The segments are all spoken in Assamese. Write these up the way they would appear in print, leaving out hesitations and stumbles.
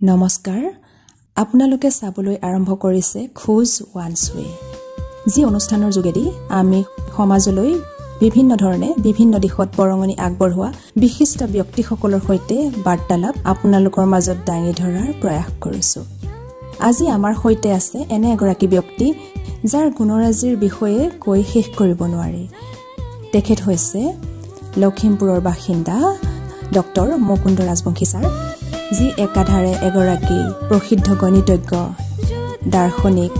নমস্কাৰ আপোনালোকে চাবলৈ আৰম্ভ কৰিছে খোজ ওৱানছ ৱে যি অনুষ্ঠানৰ যোগেদি আমি সমাজলৈ বিভিন্ন ধৰণে বিভিন্ন দিশত বৰঙণি আগবঢ়োৱা বিশিষ্ট ব্যক্তিসকলৰ সৈতে বাৰ্তালাপ আপোনালোকৰ মাজত দাঙি ধৰাৰ প্ৰয়াস কৰিছো আজি আমাৰ সৈতে আছে এনে এগৰাকী ব্যক্তি যাৰ গুণৰাজিৰ বিষয়ে কৈ শেষ কৰিব নোৱাৰি তেখেত হৈছে লখিমপুৰৰ বাসিন্দা ডক্টৰ মুকুন্দ ৰাজবংশী ছাৰ যি একাধাৰে এগৰাকী প্ৰসিদ্ধ গণিতজ্ঞ দাৰ্শনিক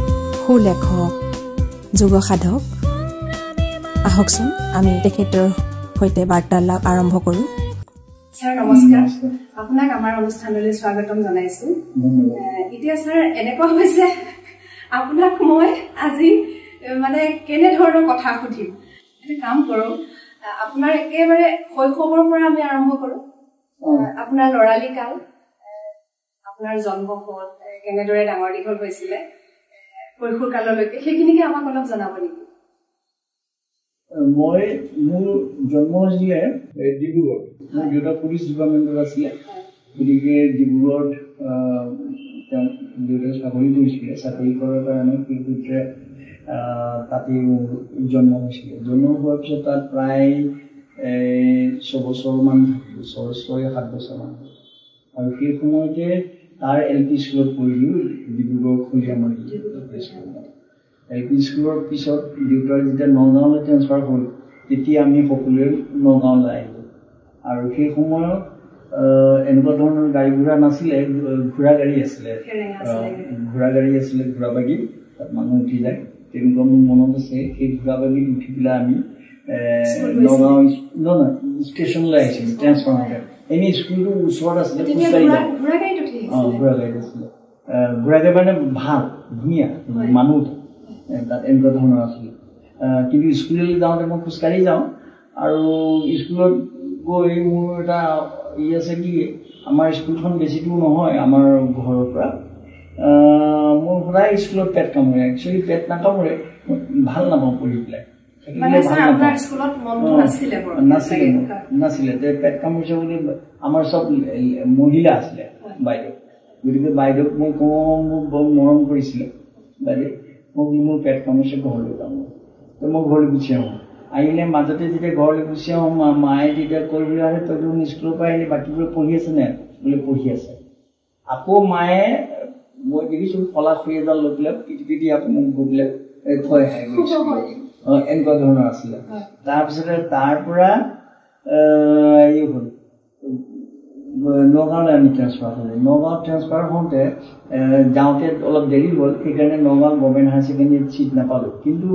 সুলেখক যুগ সাধক আহকচোন আমি তেখেতৰ সৈতে বাৰ্তালাপ আৰম্ভ কৰোঁ স্যাৰ নমস্কাৰ আপোনাক আমাৰ অনুষ্ঠানলৈ স্বাগতম জনাইছো এতিয়া স্যাৰ এনেকুৱা হৈছে আপোনাক মই আজি মানে কেনে ধৰণৰ কথা সুধিম এটা কাম কৰো আপোনাৰ একেবাৰে শৈশৱৰ পৰা আমি আৰম্ভ কৰো আপোনাৰ লৰালি কাল আপোনাৰ জন্ম হ'ল কেনেদৰে ডাঙৰ দীঘল হৈছিলে কৈশোৰ কাললৈকে সেইখিনিকে আমাক অলপ জনাব নেকি মই মোৰ জন্ম হৈছিলে ডিব্ৰুগড় মোৰ দেউতা পুলিচ ডিপাৰ্টমেণ্টত আছিলে গতিকে ডিব্ৰুগড়ত দেউতাই চাকৰি কৰিছিলে চাকৰি কৰাৰ কাৰণে কি সূত্ৰে তাতেই মোৰ জন্ম হৈছিলে জন্ম হোৱাৰ পিছত তাত প্ৰায় 6 বছৰমান থাকিলোঁ 6-7 বছৰমান আৰু সেই সময়তে তাৰ LP স্কুলত পঢ়িলোঁ ডিব্ৰুগড় খলিয়ামাৰী স্কুলত LP স্কুলৰ পিছত দেউতাৰ যেতিয়া নগাঁৱলৈ ট্ৰেন্সফাৰ হ'ল তেতিয়া আমি সকলোৱে নগাঁৱলৈ আহিলোঁ আৰু সেই সময়ত এনেকুৱা ধৰণৰ গাড়ী ঘোঁৰা নাছিলে ঘোঁৰা গাড়ী আছিলে ঘোঁৰাবাগী তাত মানুহ উঠি যায় তেনেকুৱা মোৰ মনত আছে সেই ঘোঁৰাবাগীত উঠি পেলাই আমি নগাঁও ষ্টেচনলৈ আহিছিলোঁ ট্ৰেন্সফাৰ হওঁতে এনেই স্কুলটো ওচৰত আছিলে খোজকাঢ়ি যাওঁ ঘোঁৰা গাড়ীত আছিলে ঘোঁৰা গাড়ী মানে ভাল ধুনীয়া মানুহ তাত এনেকুৱা ধৰণৰ আছিলে কিন্তু স্কুললৈ যাওঁতে মই খোজকাঢ়ি যাওঁ আৰু স্কুলত গৈ মোৰ এটা আছে কি আমাৰ স্কুলখন বেছি দূৰ নহয় আমাৰ ঘৰৰ পৰা মোৰ সদায় স্কুলত পেট কামুৰে একচুৱেলি পেট নাকামুৰে ভাল নাপাওঁ পঢ়ি পেলাই নাছিলে পেট কামুৰিছে বুলি আমাৰ চব মহিলা আছিলে বাইদেউ গতিকে বাইদেউক মই কওঁ মোক বৰ মৰম কৰিছিলে বাইদেউ মোক মোৰ পেট কামুৰিছে ঘৰলৈ যাওঁ তো মই ঘৰলৈ গুচি আহোঁ আহিলে মাজতে যেতিয়া ঘৰলৈ গুচি আহোঁ মায়ে তেতিয়া কৈ বুলি আহে তই দেখোন স্কুলৰ পৰা আহিলে বাকীবোৰে পঢ়ি আছে নে বোলে পঢ়ি আছে আকৌ মায়ে মই দেখিছোঁ ফলা খুৰী এডাল লৈ পেলাই পিটি আকৌ মোক গৈ পেলাই থৈ আহে এনেকুৱা ধৰণৰ আছিলে তাৰপিছতে তাৰ পৰা হ'ল নগাঁৱলৈ আমি ট্ৰেন্সফাৰ হ'লোঁ নগাঁৱত ট্ৰেন্সফাৰ হওঁতে যাওঁতে অলপ দেৰি হ'ল সেইকাৰণে নগাঁও গভৰ্ণমেণ্ট হায়াৰ ছেকেণ্ডেৰীত ছিট নাপালোঁ কিন্তু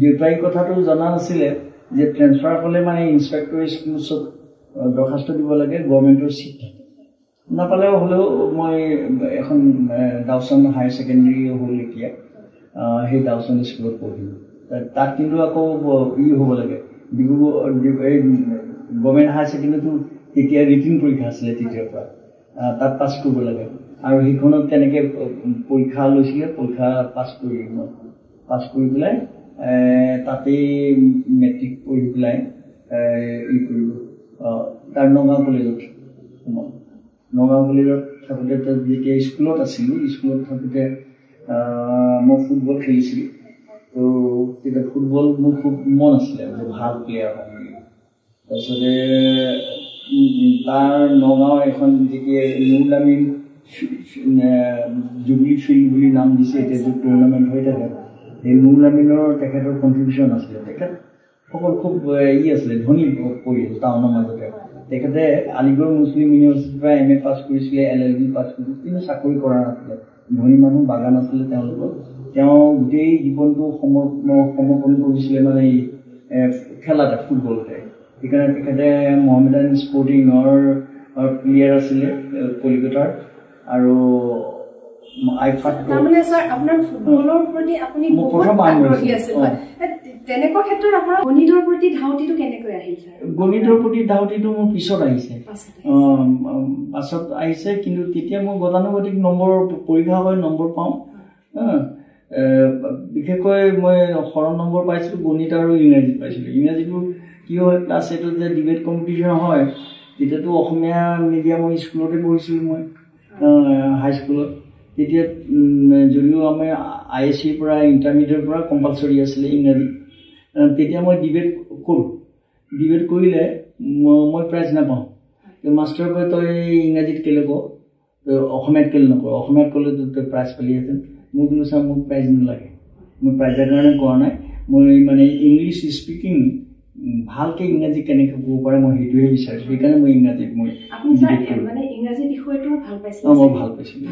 দেউতাই কথাটো জনা নাছিলে যে ট্ৰেন্সফাৰ হ'লে মানে ইনস্পেক্টৰ স্কুলত দৰখাস্ত দিব লাগে গভৰ্ণমেণ্টৰ ছিট থাকে নাপালেও হ'লেও মই এখন দাউচন হায়াৰ ছেকেণ্ডেৰী হ'ল এতিয়া সেই দাউচন স্কুলত পঢ়িলোঁ তাত কিন্তু আকৌ হ'ব লাগে ডিব্ৰুগড় গভৰ্ণমেণ্ট হায়াৰ ছেকেণ্ডেৰীটো তেতিয়া ৰিটিন পৰীক্ষা আছিলে তেতিয়াৰ পৰা তাত পাছ কৰিব লাগে আৰু সেইখনত তেনেকৈ পৰীক্ষা লৈছিলে পৰীক্ষা পাছ কৰি পেলাই তাতেই মেট্ৰিক পঢ়ি পেলাই কৰিলোঁ তাৰ নগাঁও কলেজত নগাঁও কলেজত থাকোঁতে যেতিয়া স্কুলত আছিলোঁ স্কুলত থাকোঁতে মই ফুটবল খেলিছিলোঁ তো তেতিয়া ফুটবল মোৰ খুব মন আছিলে যে ভাল প্লেয়াৰ হ'ম বুলি তাৰপিছতে তাৰ নগাঁও এখন যেতিয়া নুৰুলামিন জুবলি ফিল্ড বুলি নাম দিছে এতিয়া যে টুৰ্ণামেণ্ট হৈ থাকে সেই নুৰুলামিনৰ তেখেতৰ কণ্ট্ৰিবিউশ্যন আছিলে তেখেতসকল খুব আছিলে ধনী পৰিয়াল টাউনৰ মাজতে তেখেতে আলিগড় মুছলিম ইউনিভাৰ্চিটিৰ পৰা MA পাছ কৰিছিলে LLB পাছ কৰিছিলে কিন্তু চাকৰি কৰা নাছিলে ধনী মানুহ বাগান আছিলে তেওঁলোকৰ তেওঁ গোটেই জীৱনটো সমৰ্পণ কৰিছিলে মানে এই খেলাতে ফুটবলতে সেইকাৰণে তেখেতে মহম্মদান স্পৰ্টিঙৰ প্লেয়াৰ আছিলে কলিকতাৰ আৰু গণিতৰ প্ৰতি ধাউতিটো মোৰ পিছত আহিছে পাছত আহিছে কিন্তু তেতিয়া মই গতানুগতিক নম্বৰ পৰীক্ষা হৈ নম্বৰ পাওঁ বিশেষকৈ মই সৰল নম্বৰ পাইছিলোঁ গণিত আৰু ইংৰাজীত পাইছিলোঁ ইংৰাজীটো কি হয় ক্লাছ 8ত যে ডিবেট কম্পিটিশ্যন হয় তেতিয়াতো অসমীয়া মিডিয়ামৰ স্কুলতে পঢ়িছিলোঁ মই হাইস্কুলত তেতিয়া যদিও আমাৰ ISC পৰা ইণ্টাৰমিডিয়েটৰ পৰা কম্পালচৰি আছিলে ইংৰাজী তেতিয়া মই ডিবেট কৰোঁ ডিবেট কৰিলে মই প্ৰাইজ নাপাওঁ মাষ্টৰে কয় তই ইংৰাজীত কেলৈ ক অসমীয়াত কেলৈ নকৰ অসমীয়াত ক'লে তই প্ৰাইজ পালিহেঁতেন মোক বোলো ছাৰ মোক প্ৰাইজ নালাগে মই প্ৰাইজৰ কাৰণে কোৱা নাই মই মানে ইংলিছ স্পিকিং ভালকৈ ইংৰাজী কেনেকৈ ক'ব পাৰে মই সেইটোহে বিচাৰিছোঁ সেইকাৰণে মই ইংৰাজীত মই মানে ইংৰাজী বিষয়টো ভাল পাইছিলোঁ মই ভাল পাইছিলোঁ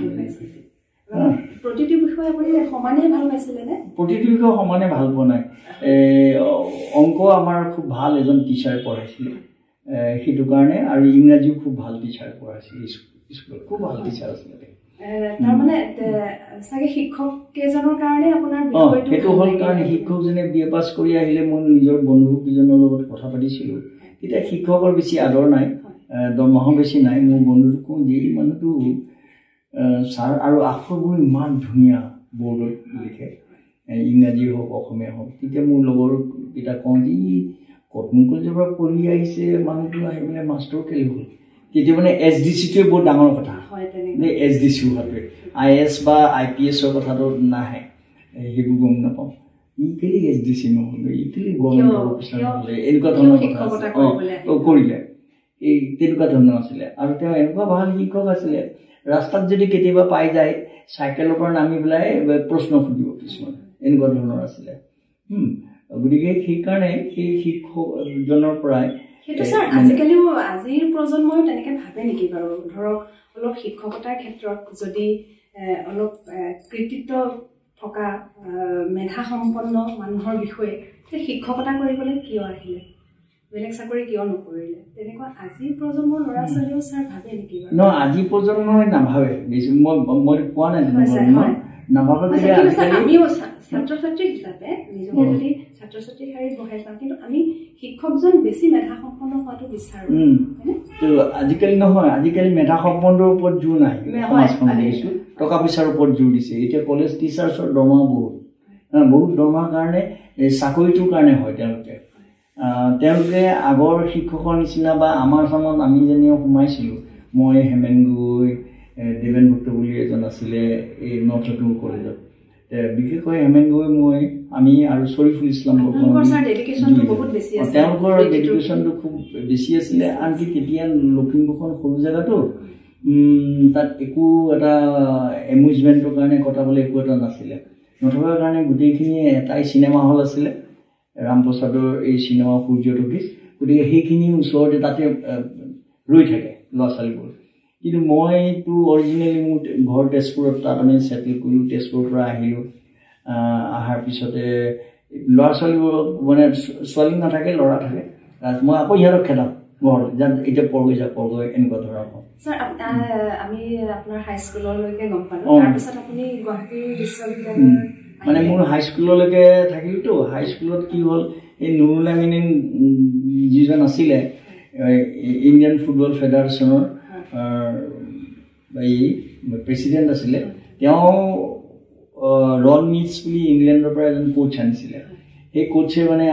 প্ৰতিটো বিষয় আপুনি সমানে ভাল পাইছিলে নে প্ৰতিটো বিষয় সমানে ভাল পোৱা নাই অংক আমাৰ খুব ভাল এজন টিচাৰে পঢ়াইছিলে সেইটো কাৰণে আৰু ইংৰাজীও খুব ভাল টিচাৰে পঢ়াইছিলে স্কুলত খুব ভাল টিচাৰ আছিলে তাৰমানে চাগে শিক্ষক কেইজনৰ কাৰণে আপোনাৰ বিষয়টো সেইটো হ'ল কাৰণ শিক্ষকজনে BA পাছ কৰি আহিলে মই নিজৰ বন্ধু কেইজনৰ লগত কথা পাতিছিলোঁ তেতিয়া শিক্ষকৰ বেছি আদৰ নাই দৰমহাও বেছি নাই মোৰ বন্ধুটো কওঁ যে এই মানুহটো ছাৰ আৰু আখৰবোৰ ইমান ধুনীয়া বৰ্ডত লিখে ইংৰাজী হওক অসমীয়া হওক তেতিয়া মোৰ লগৰকেইটা কওঁ যে কটন কলেজৰ পৰা পঢ়ি আহিছে মানুহটো আহি পেলাই মাষ্টৰ কেলৈ হ'ল তেতিয়া মানে SDCটোৱে বহুত ডাঙৰ কথা SDC হোৱাটোৱে IS বা IPSৰ কথাটো নাহে সেইবোৰ গম নাপাওঁ ই কেলৈ SDC নহ'লে ই কেলৈ গভৰ্ণমেণ্ট অফিচাৰ নহ'লে এনেকুৱা ধৰণৰ কথা কৰিলে এই তেনেকুৱা ধৰণৰ আছিলে আৰু তেওঁ এনেকুৱা ভাল শিক্ষক আছিলে ৰাস্তাত যদি কেতিয়াবা পাই যায় চাইকেলৰ পৰা নামি পেলাই প্ৰশ্ন সুধিব কিছুমান এনেকুৱা ধৰণৰ আছিলে গতিকে সেইকাৰণে সেই শিক্ষকজনৰ পৰাই সেইটো ছাৰ আজিকালিও আজিৰ প্ৰজন্মই তেনেকৈ ভাবে নেকি বাৰু ধৰক অলপ শিক্ষকতাৰ ক্ষেত্ৰত যদি অলপ কৃতিত্ব থকা মেধাসম্পন্ন মানুহৰ বিষয়ে সেই শিক্ষকতা কৰিবলৈ কিয় আহিলে বেলেগ চাকৰি কিয় নকৰিলে তেনেকুৱা আজিৰ প্ৰজন্মৰ ল'ৰা ছোৱালীও ছাৰ ভাবে নেকি বাৰু আজিৰ প্ৰজন্মই নাভাবে মই কোৱা নাই নাভাবে আমিও ছাত্ৰ ছাত্ৰী হিচাপে নিজকে যদি ছাত্ৰ ছাত্ৰীৰ শাৰীত বহাই চাওঁ কিন্তু আমি শিক্ষকজন বেছি মেধাসম্পন্ন হোৱাটো বিচাৰোঁ আজিকালি নহয় আজিকালি মেধাসম্পন্নৰ ওপৰত জোৰ নাই সমাজখন দেখিছোঁ টকা পইচাৰ ওপৰত জোৰ দিছে এতিয়া কলেজ টিচাৰ্ছৰ দৰমহা বহুত দৰমহাৰ কাৰণে চাকৰিটোৰ কাৰণে হয় তেওঁলোকে আগৰ শিক্ষকৰ নিচিনা বা আমাৰ চামত আমি যেনিও সোমাইছিলোঁ মই হেমেন গগৈ দেৱেন ভট্ট বুলি এজন আছিলে এই নৰ্থ লখিমপুৰ কলেজত বিশেষকৈ হেমেন গগৈ মই আমি আৰু শ্বৰিফুল ইছলাম তেওঁলোকৰ ডেডিকেশ্যনটো খুব বেছি আছিলে আনকি তেতিয়া লখিমপুৰখন সৰু জেগাটো তাত একো এটা এমিউজমেণ্টৰ কাৰণে কটাবলৈ একো এটা নাছিলে নথকাৰ কাৰণে গোটেইখিনি এটাই চিনেমা হল আছিলে ৰামপ্ৰসাদৰ এই চিনেমা সূৰ্য টকিজ গতিকে সেইখিনি ওচৰতে তাতে ৰৈ থাকে ল'ৰা ছোৱালীবোৰ কিন্তু মইতো অৰিজিনেলি মোৰ ঘৰ তেজপুৰত তাত আমি ছেটেল কৰিলোঁ তেজপুৰৰ পৰা আহিলোঁ অহাৰ পিছতে ল'ৰা ছোৱালীবোৰক মানে ছোৱালী নাথাকে ল'ৰা থাকে মই আকৌ সিহঁতক খেলাম ঘৰ যাত এতিয়া পঢ়গৈ এনেকুৱা ধৰণৰ ছাৰ আমি আপোনাৰ হাইস্কুললৈকে গম পালোঁ তাৰপিছত আপুনি গুৱাহাটী বিশ্ববিদ্যালয় মানে মোৰ হাইস্কুললৈকে থাকিলতো হাইস্কুলত কি হ'ল এই নুৰুল আমিনিন যিজন আছিলে ইণ্ডিয়ান ফুটবল ফেডাৰেশ্যনৰ এই প্ৰেচিডেণ্ট আছিলে তেওঁ ৰন মিটছ বুলি ইংলেণ্ডৰ পৰা এজন কোচ আনিছিলে সেই কোচে মানে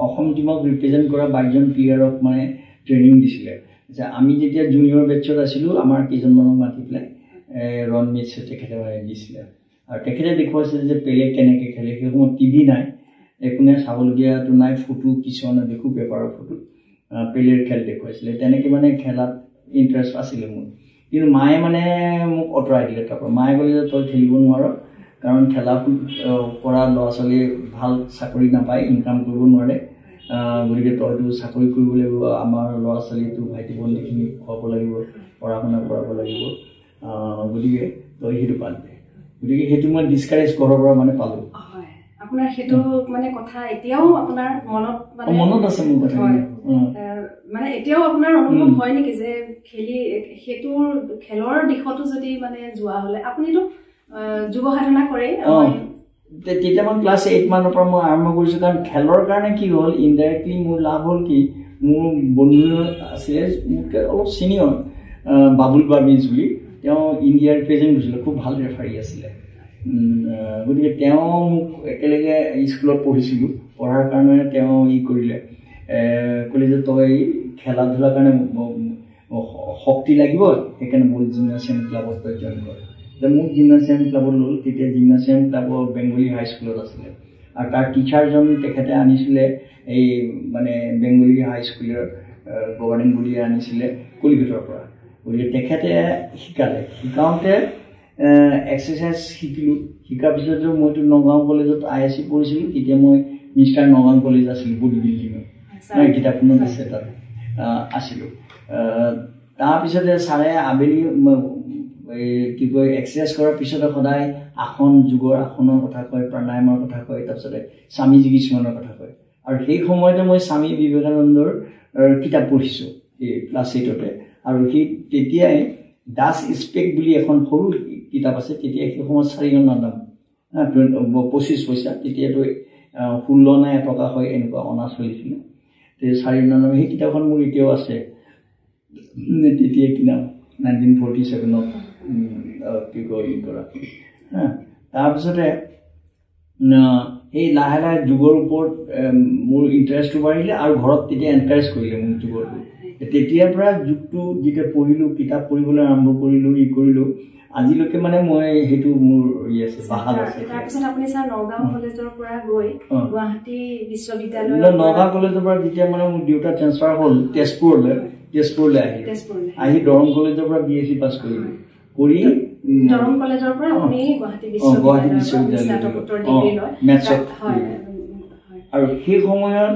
অসম টীমক ৰিপ্ৰেজেণ্ট কৰা 22জন প্লেয়াৰক মানে ট্ৰেইনিং দিছিলে যে আমি যেতিয়া জুনিয়ৰ বেটছত আছিলোঁ আমাৰ কেইজনমানক মাতি পেলাই ৰন মিটছে তেখেতে মানে দিছিলে আৰু তেখেতে দেখুৱাইছিলে যে পেলে কেনেকৈ খেলে সেই সময়ত টিভি নাই একোনে চাবলগীয়াটো নাই ফটো কিছুমানে দেখোঁ পেপাৰৰ ফটো পেলেৰ খেল দেখুৱাইছিলে তেনেকৈ মানে খেলাত ইণ্টাৰেষ্ট আছিলে মোৰ কিন্তু মায়ে মানে মোক আঁতৰাই দিলে তাৰপৰা মায়ে ক'লে যে তই খেলিব নোৱাৰ কাৰণ খেলা কৰা ল'ৰা ছোৱালীয়ে ভাল চাকৰি নাপায় ইনকাম কৰিব নোৱাৰে গতিকে তইতো চাকৰি কৰিব লাগিব আমাৰ ল'ৰা ছোৱালীটো ভাইটি ভণ্টিখিনি খুৱাব লাগিব পঢ়া শুনা কৰাব লাগিব গতিকে তই সেইটো বাদ দে গতিকে সেইটো মই ডিছকাৰেজ ঘৰৰ পৰা মানে পালোঁ আপোনাৰ সেইটো মানে কথা এতিয়াও আপোনাৰ মনত আছে মোৰ কথা মানে এতিয়াও আপোনাৰ অনুভৱ হয় নেকি যে সেইটোৰ খেলৰ দিশতো যদি মানে যোৱা হ'লে আপুনিতো যুৱ সাধনা কৰে তেতিয়া মই ক্লাছ 8 মানৰ পৰা মই আৰম্ভ কৰিছোঁ কাৰণ খেলৰ কাৰণে কি হ'ল ইনডাইৰেক্টলি মোৰ লাভ হ'ল কি মোৰ বন্ধু আছিলে মোতকৈ অলপ ছিনিয়ৰ বাবুল বাৰ্মিজ বুলি তেওঁ ইণ্ডিয়া ৰিপ্ৰেজেণ্ট কৰিছিলে খুব ভাল ৰেফাৰী আছিলে গতিকে তেওঁ মোক একেলগে স্কুলত পঢ়িছিলোঁ পঢ়াৰ কাৰণে তেওঁ কৰিলে ক'লে যে তই খেলা ধূলাৰ কাৰণে শক্তি লাগিব সেইকাৰণে মোৰ জিমনাছিয়াম ক্লাবত জইন কৰে মোক জিমনাছিয়াম ক্লাবত ল'ল তেতিয়া জিমনাছিয়াম ক্লাবৰ বেংগলী হাইস্কুলত আছিলে আৰু তাৰ টিচাৰজন তেখেতে আনিছিলে এই মানে বেংগলী হাইস্কুলৰ গভৰ্ণিং বডিয়ে আনিছিলে কলিকতাৰ পৰা গতিকে তেখেতে শিকালে শিকাওঁতে এক্সাৰচাইজ শিকিলোঁ শিকাৰ পিছত মইতো নগাঁও কলেজত ISC পঢ়িছিলোঁ তেতিয়া মই মিষ্টাৰ নগাঁও কলেজ আছিলোঁ বডি বিল্ডিঙত কিতাপখনত আছে তাত আছিলোঁ তাৰপিছতে ছাৰে আবেলি কি কয় এক্সাৰচাইজ কৰাৰ পিছতে সদায় আসন যোগৰ আসনৰ কথা কয় প্ৰাণায়ামৰ কথা কয় তাৰপিছতে স্বামীজী কিছুমানৰ কথা কয় আৰু সেই সময়তে মই স্বামী বিবেকানন্দৰ কিতাপ পঢ়িছোঁ এই ক্লাছ 8তে আৰু সেই তেতিয়াই দাস স্পেক বুলি এখন সৰু কিতাপ আছে তেতিয়া সেই সময়ত 4 অনা দাম 25 পইচা তেতিয়াতো 16 নে টকা হয় এনেকুৱা অনা চলিছিলে তে 4 অনা দাম সেই কিতাপখন মোৰ এতিয়াও আছে তেতিয়া কিনা 1947 কি কয় কৰা তাৰপিছতে এই লাহে লাহে যুগৰ ওপৰত মোৰ ইণ্টাৰেষ্টটো বাঢ়িলে আৰু ঘৰত তেতিয়া এনকাৰেজ কৰিলে মোক যুগৰটো তেতিয়াৰ পৰা যুগটো যেতিয়া পঢ়িলোঁ কিতাপ পঢ়িবলৈ আৰম্ভ কৰিলোঁ কৰিলোঁ আজিলৈকে মানে মই সেইটো মোৰ আছে বাহাল আছে তাৰপিছত আপুনি ছাৰ নগাঁও কলেজৰ পৰা গৈ গুৱাহাটী বিশ্ববিদ্যালয় নগাঁও কলেজৰ পৰা যেতিয়া মানে মোৰ দেউতা ট্ৰেন্সফাৰ হ'ল তেজপুৰলৈ আহি দৰং কলেজৰ পৰা BSc পাছ কৰিলোঁ কৰি দৰং কলেজৰ পৰা আপুনি গুৱাহাটী বিশ্ববিদ্যালয়ৰ মেথছত আৰু সেই সময়ত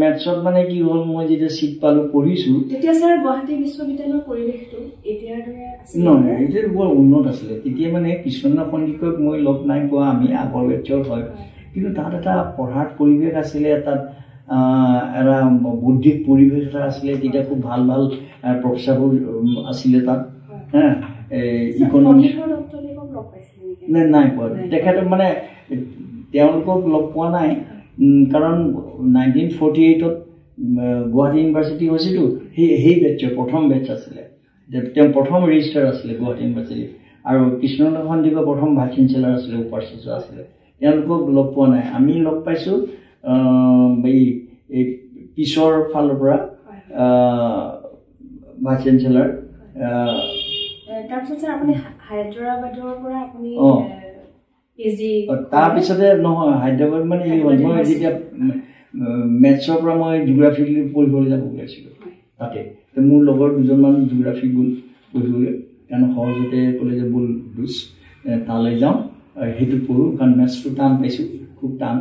মেথছত মানে কি হ'ল মই যেতিয়া চিট পালোঁ পঢ়িছোঁ তেতিয়া ছাৰ গুৱাহাটী বিশ্ববিদ্যালয়ৰ পৰিৱেশটো এতিয়াৰ দৰে আছিল নহয় এতিয়া বৰ উন্নত আছিলে তেতিয়া মানে কৃষ্ণ সন্দিকক মই লগ নাই পোৱা আমি আগৰ বেটছৰ হয় কিন্তু তাত এটা পঢ়াৰ পৰিৱেশ আছিলে তাত এটা বৌদ্ধিক পৰিৱেশ এটা আছিলে তেতিয়া খুব ভাল ভাল প্ৰফেচাৰবোৰ আছিলে তাত নাই পোৱা তেখেতক মানে তেওঁলোকক লগ পোৱা নাই কাৰণ 1948ত গুৱাহাটী ইউনিভাৰ্চিটি হৈছিলো সেই বেটছৰ প্ৰথম বেটছ আছিলে তেওঁ প্ৰথম ৰেজিষ্টাৰ আছিলে গুৱাহাটী ইউনিভাৰ্চিটি আৰু কৃষ্ণনন্দ সন্দিকৈ প্ৰথম ভাইচ চেঞ্চেলাৰ আছিলে উপাচাৰ্য আছিলে তেওঁলোকক লগ পোৱা নাই আমি লগ পাইছোঁ এই পিছৰ ফালৰ পৰা ভাইচ চেঞ্চেলাৰ তাৰপিছত আপুনি হায়দৰাবাদৰ পৰা আপুনি তাৰপিছতে নহয় হায়দৰাবাদ মানে মই যেতিয়া মেথছৰ পৰা মই জিঅ'গ্ৰাফি পঢ়িবলৈ যাব ওলাইছিলোঁ তাতে মোৰ লগৰ দুজনমান জিঅ'গ্ৰাফি গ'ল পঢ়িবলৈ কাৰণ সহজতে ক'লে যে ব'ল দুচ তালৈ যাওঁ সেইটো পঢ়োঁ কাৰণ মেথছটো টান পাইছোঁ খুব টান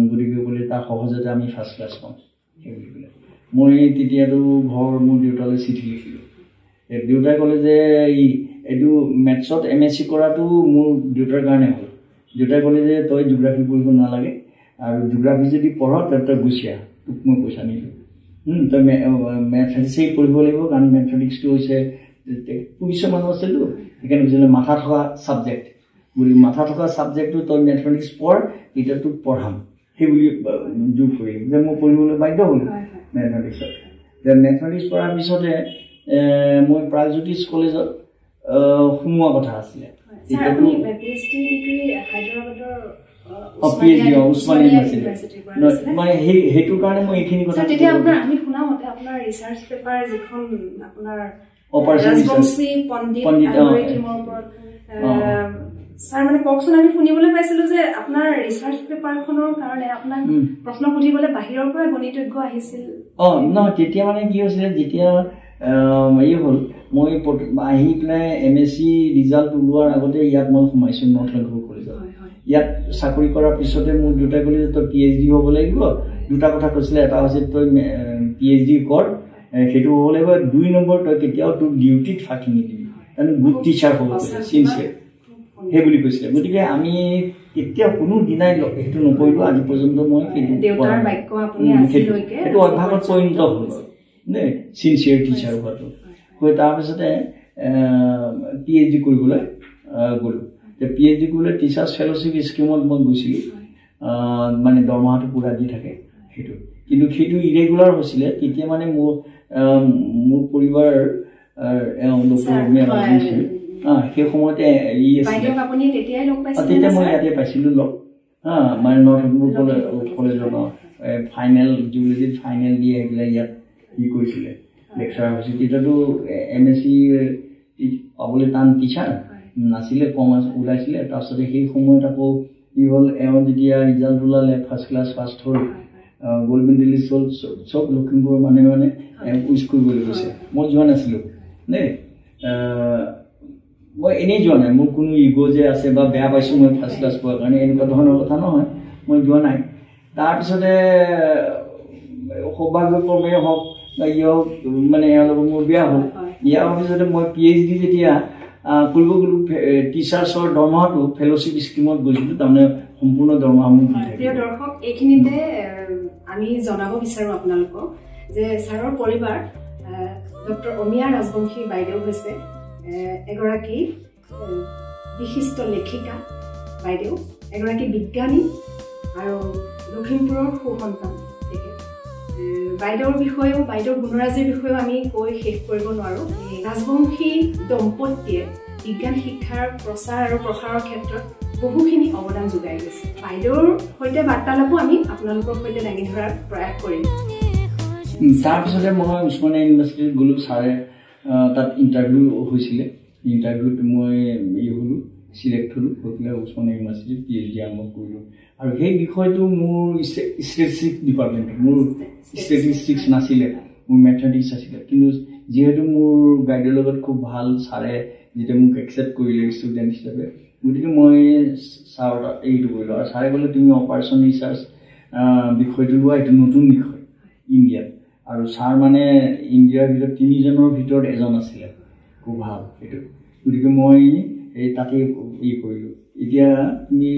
গতিকে ক'লে তাৰ সহজতে আমি ফাৰ্ষ্ট ক্লাছ পাওঁ সেই বুলি ক'লে মই তেতিয়াতো মোৰ দেউতালৈ চিঠি লিখিলোঁ দেউতাই ক'লে যে এইটো মেথছত MSc কৰাটো মোৰ দেউতাৰ কাৰণে হ'ল দেউতাই ক'লে যে তই জিঅ'গ্ৰাফি পঢ়িব নালাগে আৰু জিঅ'গ্ৰাফি যদি পঢ় তই গুচি আহ তোক মই পইচা নিদিওঁ তই মেথমেটিক্সেই পঢ়িব লাগিব কাৰণ মেথমেটিক্সটো হৈছে পুলিচৰ মানুহ আছিলো সেইকাৰণে কৈছিলে মাথা থকা ছাবজেক্ট বুলি মাথা থকা ছাবজেক্টটো তই মেথমেটিক্স পঢ় তেতিয়া তোক পঢ়াম সেই বুলি যোগ কৰিম যে মই পঢ়িবলৈ বাধ্য হ'লোঁ মেথমেটিক্সত মেথমেটিক্স পঢ়াৰ পিছতে মই প্ৰাগজ্যোতিষ কলেজত সোমোৱা কথা আছিলে সেইটোৰ কাৰণে মই এইখিনি কথা ছাৰ মানে কওকচোন আমি শুনিবলৈ পাইছিলোঁ যে আপোনাৰ ৰিচাৰ্চ পেপাৰখনৰ কাৰণে আপোনাক প্ৰশ্ন সুধিবলৈ বাহিৰৰ পৰা গণিতজ্ঞ আহিছিল নহয় তেতিয়া মানে কি হৈছিলে যেতিয়া হ'ল মই আহি পেলাই MSc ৰিজাল্ট ওলোৱাৰ আগতে ইয়াত মই সোমাইছোঁ নৰ্থ লখিমপুৰ কলেজত ইয়াত চাকৰি কৰাৰ পিছতে মোৰ দেউতাই ক'লে যে তই PhD হ'ব লাগিব দুটা কথা কৈছিলে এটা হৈছে তই PhD কৰ সেইটো হ'ব লাগিব 2 নম্বৰ তই কেতিয়াও তোৰ ডিউটিত ফাঁকি নিদিবি কাৰণ গুড টিচাৰ হ'ব চিনচিয়াৰ সেই বুলি কৈছিলে গতিকে আমি কেতিয়াও কোনো দিনাই সেইটো নকৰিলোঁ আজি পৰ্যন্ত মই সেইটো অভ্যাসত পৰিণত হ'ল দেই চিনচিয়াৰ টিচাৰ হোৱাটো হৈ তাৰপিছতে PhD কৰিবলৈ গ'লোঁ PhD কৰিবলৈ টিচাৰ্ছ ফেলোশ্বিপ স্কিমত মই গৈছিলোঁ মানে দৰমহাটো পূৰা দি থাকে সেইটো কিন্তু সেইটো ইৰেগুলাৰ হৈছিলে তেতিয়া মানে মোৰ পৰিবাৰ সেই সময়তে তেতিয়া মই ইয়াতে পাইছিলোঁ লগ মানে নৰ্থ লখিমপুৰ কলেজৰ ফাইনেল জুলজিত ফাইনেল দি আহি পেলাই ইয়াত কৰিছিলে লেকচাৰ হৈছিল তেতিয়াতো MSc পাবলৈ টান টিচাৰ নাছিলে কম ওলাইছিলে তাৰপিছতে সেই সময়ত আকৌ কি হ'ল এওঁ যেতিয়া ৰিজাল্ট ওলালে ফাৰ্ষ্ট ক্লাছ ফাৰ্ষ্ট হ'ল গোল্ড মেডেলিষ্ট হ'ল চব লখিমপুৰৰ মানে উইচ কৰিবলৈ গৈছে মই যোৱা নাছিলোঁ দেই মই এনেই যোৱা নাই মোৰ কোনো ইগ' যে আছে বা বেয়া পাইছোঁ মই ফাৰ্ষ্ট ক্লাছ পোৱাৰ কাৰণে এনেকুৱা ধৰণৰ কথা নহয় মই যোৱা নাই তাৰপিছতে সৌভাগ্যক্ৰমেই হওক বা ইয়ে হওক মানে এওঁৰ লগত মোৰ বিয়া হ'ল বিয়া হোৱাৰ পিছতে মই PhD যেতিয়া কৰিব গ'লোঁ টিচাৰ্ছৰ দৰমহাটো ফেল'শ্বিপ স্কিমত গৈছিলোঁ তাৰমানে সম্পূৰ্ণ দৰমহা মোক প্ৰিয় দৰ্শক এইখিনিতে আমি জনাব বিচাৰোঁ আপোনালোকক যে ছাৰৰ পৰিবাৰ ডক্টৰ অমিয়া ৰাজবংশী বাইদেউ হৈছে এগৰাকী বিশিষ্ট লেখিকা বাইদেউ এগৰাকী বিজ্ঞানী আৰু লখিমপুৰৰ সুসন্তান বাইদেউৰ বিষয়েও বাইদেউৰ গুণৰাজিৰ বিষয়েও আমি কৈ শেষ কৰিব নোৱাৰোঁ ৰাজবংশী দম্পতীয়ে বিজ্ঞান শিক্ষাৰ প্ৰচাৰ আৰু প্ৰসাৰৰ ক্ষেত্ৰত বহুখিনি অৱদান যোগাই গৈছে বাইদেউৰ সৈতে বাৰ্তালাপো আমি আপোনালোকৰ সৈতে দাঙি ধৰাৰ প্ৰয়াস কৰিম তাৰপিছতে মই উছমানিয়া ইউনিভাৰ্চিটিত গ'লোঁ ছাৰে তাত ইণ্টাৰভিউ হৈছিলে ইণ্টাৰভিউত মই হ'লোঁ চিলেক্ট হ'লোঁ হৈ পেলাই উছমানিয়া ইউনিভাৰ্চিটিত PhD আৰম্ভ কৰিলোঁ আৰু সেই বিষয়টো মোৰ ষ্টেটিষ্টিক্স ডিপাৰ্টমেণ্টত মোৰ ষ্টেটিষ্টিক্স নাছিলে মোৰ মেথমেটিক্স আছিলে কিন্তু যিহেতু মোৰ গাইডৰ লগত খুব ভাল ছাৰে যেতিয়া মোক একচেপ্ট কৰিলে ষ্টুডেণ্ট হিচাপে গতিকে মই ছাৰৰ এইটো কৰিলোঁ আৰু ছাৰে ক'লে তুমি অপাৰেশ্যন ৰিচাৰ্চ বিষয়টো লোৱা এইটো নতুন বিষয় ইণ্ডিয়াত আৰু ছাৰ মানে ইণ্ডিয়াৰ ভিতৰত 3জনৰ ভিতৰত এজন আছিলে খুব ভাল সেইটো গতিকে মই এই তাতে কৰিলোঁ এতিয়া তুমি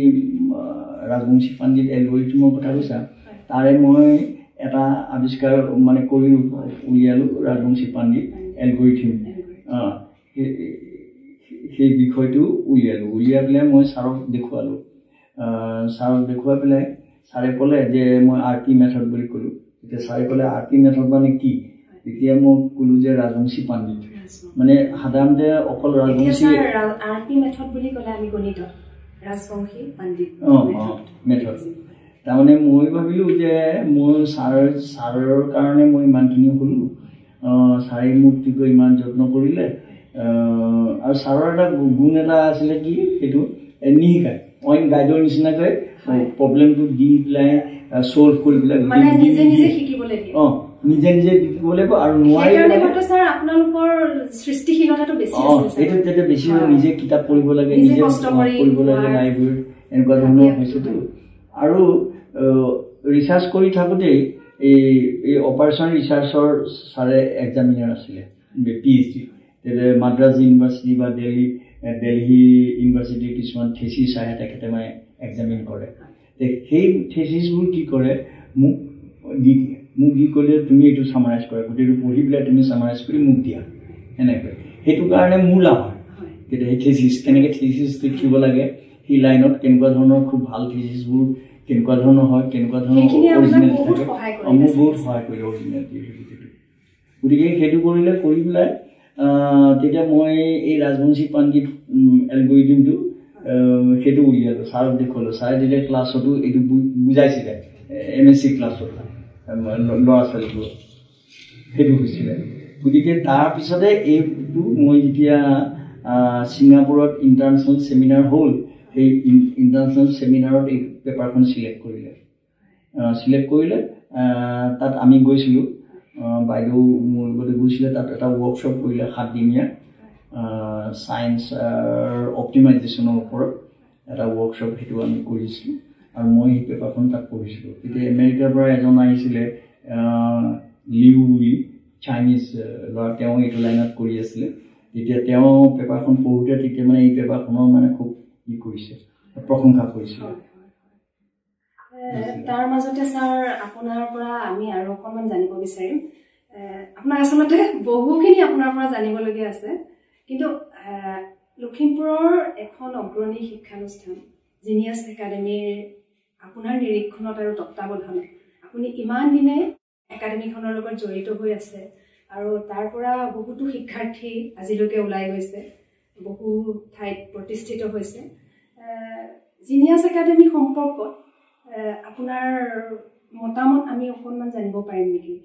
ৰাজবংশী পণ্ডিত এলগৰিথমৰ কথা কৈছা তাৰে মই এটা আৱিষ্কাৰ মানে কৰিলোঁ উলিয়ালোঁ ৰাজবংশী পণ্ডিত এলগৰিথম সেই বিষয়টো উলিয়াই পেলাই মই ছাৰক দেখুৱালোঁ ছাৰক দেখুৱাই পেলাই ছাৰে ক'লে যে মই RT মেথড বুলি ক'লোঁ তেতিয়া ছাৰে ক'লে RT মেথড মানে কি তেতিয়া মই ক'লোঁ যে ৰাজবংশী পণ্ডিত মানে সাধাৰণতে অকল ৰাজবংশী RT মেথড বুলি ক'লে আমি গণিত ৰাজবংশী পণ্ডিত মেথড তাৰমানে মই ভাবিলোঁ যে মই ছাৰৰ কাৰণে মই ইমানখিনি হ'লোঁ ছাৰে মোক কি কৰি ইমান যত্ন কৰিলে আৰু ছাৰৰ এটা গুণ এটা আছিলে কি সেইটো নিশিকায় অইন গাইডৰ নিচিনাকৈ প্ৰব্লেমটো দি পেলাই ছল্ভ কৰি পেলাই নিজে নিজে শিকিবলৈ দিয়ে নিজে নিজে শিকিব লাগিব আৰু নোৱাৰিলে আপোনালোকৰ সৃষ্টিশীলতাটো বেছি আছে এইটো তেতিয়া বেছি নিজে কিতাপ পঢ়িব লাগে নিজে পঢ়িব লাগে লাইব্ৰেৰীত এনেকুৱা ধৰণৰ হৈছেতো আৰু ৰিচাৰ্চ কৰি থাকোঁতেই এই অপাৰেশ্যন ৰিচাৰ্চৰ ছাৰে এক্সামিনাৰ আছিলে PhD তেতিয়া মাদ্ৰাজ ইউনিভাৰ্চিটি বা দিল্লী ইউনিভাৰ্চিটিৰ কিছুমান থেচিছ আহে তেখেতে মানে এক্সামিন কৰে সেই থেচিছবোৰ কি কৰে মোক দি ক'লে তুমি এইটো চামাৰাইজ কৰা গোটেইটো পঢ়ি পেলাই তুমি চামাৰাইজ কৰি মোক দিয়া এনেকৈ সেইটো কাৰণে মোৰ লাভ হয় তেতিয়া সেই থেচিছ কেনেকৈ থেচিছ লিখিব লাগে সেই লাইনত কেনেকুৱা ধৰণৰ খুব ভাল থেচিছবোৰ কেনেকুৱা ধৰণৰ হয় কেনেকুৱা ধৰণৰ অৰিজিনেল থাকে মোক বহুত সহায় কৰিলে অৰিজিনেল গতিকে সেইটো কৰি পেলাই তেতিয়া মই এই ৰাজবংশী পণ্ডিত এলগৰিথমটো সেইটো উলিয়ালোঁ ছাৰক দেখুৱালোঁ ছাৰে তেতিয়া ক্লাছতো এইটো বুজাইছিলে MSc ক্লাছত ল'ৰা ছোৱালীবোৰ সেইটো হৈছিলে গতিকে তাৰপিছতে এইটো মই যেতিয়া ছিংগাপুৰত ইণ্টাৰনেশ্যনেল ছেমিনাৰ হ'ল সেই ইণ্টাৰনেশ্যনেল ছেমিনাৰত এই পেপাৰখন চিলেক্ট কৰিলে তাত আমি গৈছিলোঁ বাইদেউ মোৰ লগতে গৈছিলে তাত এটা ৱৰ্কশ্বপ কৰিলে 7 দিনীয়া ছায়েন্স অপ্টিমাইজেশ্যনৰ ওপৰত এটা ৱৰ্কশ্বপ সেইটো আমি কৰিছিলোঁ আৰু মই সেই পেপাৰখন তাত পঢ়িছিলোঁ তেতিয়া আমেৰিকাৰ পৰা এজন আহিছিলে লিউ বুলি চাইনিজ ল'ৰা তেওঁ এইটো লাইনত কৰি আছিলে তেতিয়া তেওঁ পেপাৰখন পঢ়োঁতে তেতিয়া মানে এই পেপাৰখনৰ মানে খুব কৰিছে প্ৰশংসা কৰিছিলে তাৰ মাজতে ছাৰ আপোনাৰ পৰা আমি আৰু অকণমান জানিব বিচাৰিম আপোনাৰ আচলতে বহুখিনি আপোনাৰ পৰা জানিবলগীয়া আছে কিন্তু লখিমপুৰৰ এখন অগ্ৰণী শিক্ষানুষ্ঠান জিনিয়াছ একাডেমীৰ আপোনাৰ নিৰীক্ষণত আৰু তত্ত্বাৱধানত আপুনি ইমান দিনে একাডেমীখনৰ লগত জড়িত হৈ আছে আৰু তাৰ পৰা বহুতো শিক্ষাৰ্থী আজিলৈকে ওলাই গৈছে বহু ঠাইত প্ৰতিষ্ঠিত হৈছে জিনিয়াছ একাডেমী সম্পৰ্কত আপোনাৰ মতামত আমি অকণমান জানিব পাৰিম নেকি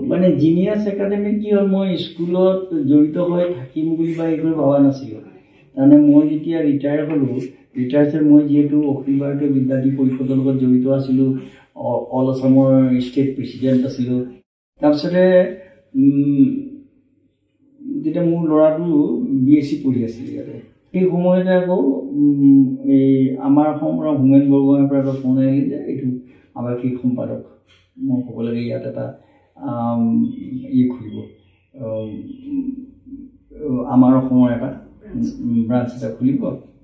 মানে জিনিয়াছ একাডেমি কি হ'ল মই স্কুলত জড়িত হৈ থাকিম বুলি বা এইবোৰ ভবা নাছিলোঁ তাৰমানে মই যেতিয়া ৰিটায়াৰ হ'লোঁ ৰিটায়াৰ মই যিহেতু অখিল ভাৰতীয় বিদ্যাৰ্থী পৰিষদৰ লগত জড়িত আছিলোঁ অল আছামৰ ষ্টেট প্ৰেচিডেণ্ট আছিলোঁ তাৰপিছতে যেতিয়া মোৰ ল'ৰাটো BSc পঢ়ি আছিলে ইয়াতে সেই সময়তে আকৌ এই আমাৰ অসমৰ হোমেন বৰগোহাঁইৰ পৰা এটা ফোন আহিলে যে এইটো আৱাসিক সম্পাদক মই ক'ব লাগে ইয়াত এটা খুলিব আমাৰ অসমৰ এটা ব্ৰাঞ্চ এটা খুলিব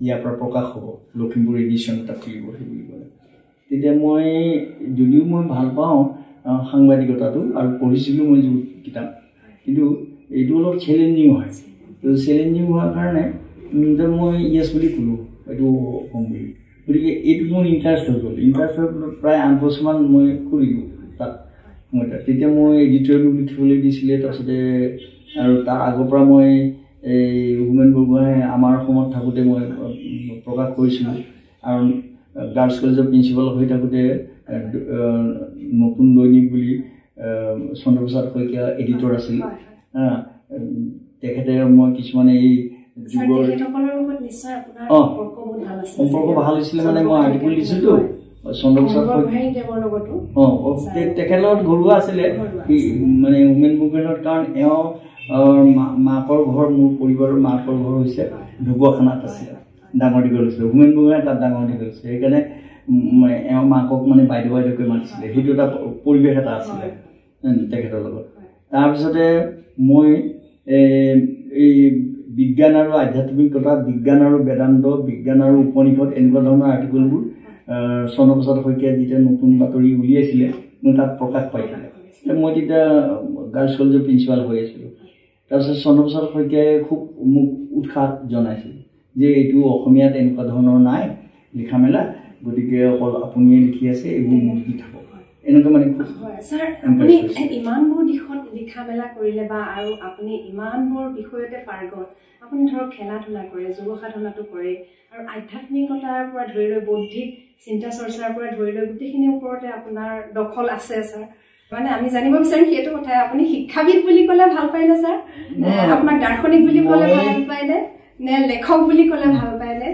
ইয়াৰ পৰা প্ৰকাশ হ'ব লখিমপুৰ এডিশ্যন এটা খুলিব সেই বুলি ক'লে তেতিয়া মই যদিও মই ভাল পাওঁ সাংবাদিকতাটো আৰু পঢ়িছিলোঁ মই যিবোৰ কিতাপ কিন্তু এইটো অলপ চেলেঞ্জিং হয় তো চেলেঞ্জিং হোৱাৰ কাৰণে মই ইয়েছ বুলি ক'লোঁ এইটো ক'ম বুলি গতিকে এইটো মোৰ ইণ্টাৰেষ্ট হৈ গ'ল ইণ্টাৰেষ্ট হৈ প্ৰায় 8 বছৰমান মই কৰিলোঁ তাত তেতিয়া মই এডিটৰিয়েলো লিখিবলৈ দিছিলে তাৰপিছতে আৰু তাৰ আগৰ পৰা মই এই হোমেন বৰগোহাঁই আমাৰ অসমত থাকোঁতে মই প্ৰকাশ কৰিছিলোঁ আৰু গাৰ্লছ কলেজৰ প্ৰিন্সিপাল হৈ থাকোঁতে নতুন দৈনিক বুলি চন্দ্ৰপ্ৰসাদ শইকীয়া এডিটৰ আছিল তেখেতে মই কিছুমানে এই সম্পৰ্ক ভাল হৈছিলে মানে মই আৰ্টিকল দিছিলোঁ চন্দ্ৰপ্ৰসাদ তেখেতৰ লগত ঘৰুৱা আছিলে মানে হোমেন বৰগোহাঁইৰ কাৰণ এওঁ মাকৰ ঘৰ মোৰ পৰিবাৰৰ মাকৰ ঘৰ হৈছে ঢকুৱাখানাত আছিলে ডাঙৰ দীঘল হৈছিলে হোমেন বৰগোহাঁই তাত ডাঙৰ দীঘল হৈছিলে সেইকাৰণে এওঁ মাকক মানে বাইদেউকৈ মাতিছিলে সেইটো এটা পৰিৱেশ এটা আছিলে তেখেতৰ লগত তাৰপিছতে মই এই বিজ্ঞান আৰু আধ্যাত্মিকতা বিজ্ঞান আৰু বেদান্ত বিজ্ঞান আৰু উপনিষদ এনেকুৱা ধৰণৰ আৰ্টিকলবোৰ চন্দ্ৰপ্ৰসাদ শইকীয়াই যেতিয়া নতুন বাতৰি উলিয়াইছিলে মই তাত প্ৰকাশ পাইছিলে মই তেতিয়া গাৰ্লছ কলেজৰ প্ৰিন্সিপাল হৈ আছিলোঁ তাৰপিছত চন্দ্ৰপ্ৰসাদ শইকীয়াই খুব মোক উৎসাহ জনাইছিল যে এইটো অসমীয়াত এনেকুৱা ধৰণৰ নাই লিখা মেলা গতিকে অকল আপুনিয়ে লিখি আছে এইবোৰ মোক দি থাকক এনেকুৱা মানে ছাৰ আপুনি ইমানবোৰ দিশত লিখা মেলা কৰিলে বা আৰু আপুনি ইমানবোৰ বিষয়তে পাৰ্গত আপুনি ধৰক খেলা ধূলা কৰে যোগ সাধনাটো কৰে আৰু আধ্যাত্মিকতাৰ পৰা ধৰি লৈ বৌদ্ধিক চিন্তা চৰ্চাৰ পৰা ধৰি লৈ গোটেইখিনিৰ ওপৰতে আপোনাৰ দখল আছে ছাৰ মানে আমি জানিব বিচাৰিম সেইটো কথা আপুনি শিক্ষাবিদ বুলি ক'লে ভাল পায়নে ছাৰ আপোনাক দাৰ্শনিক বুলি ক'লে ভাল পায়নে নে লেখক বুলি ক'লে ভাল পায়নে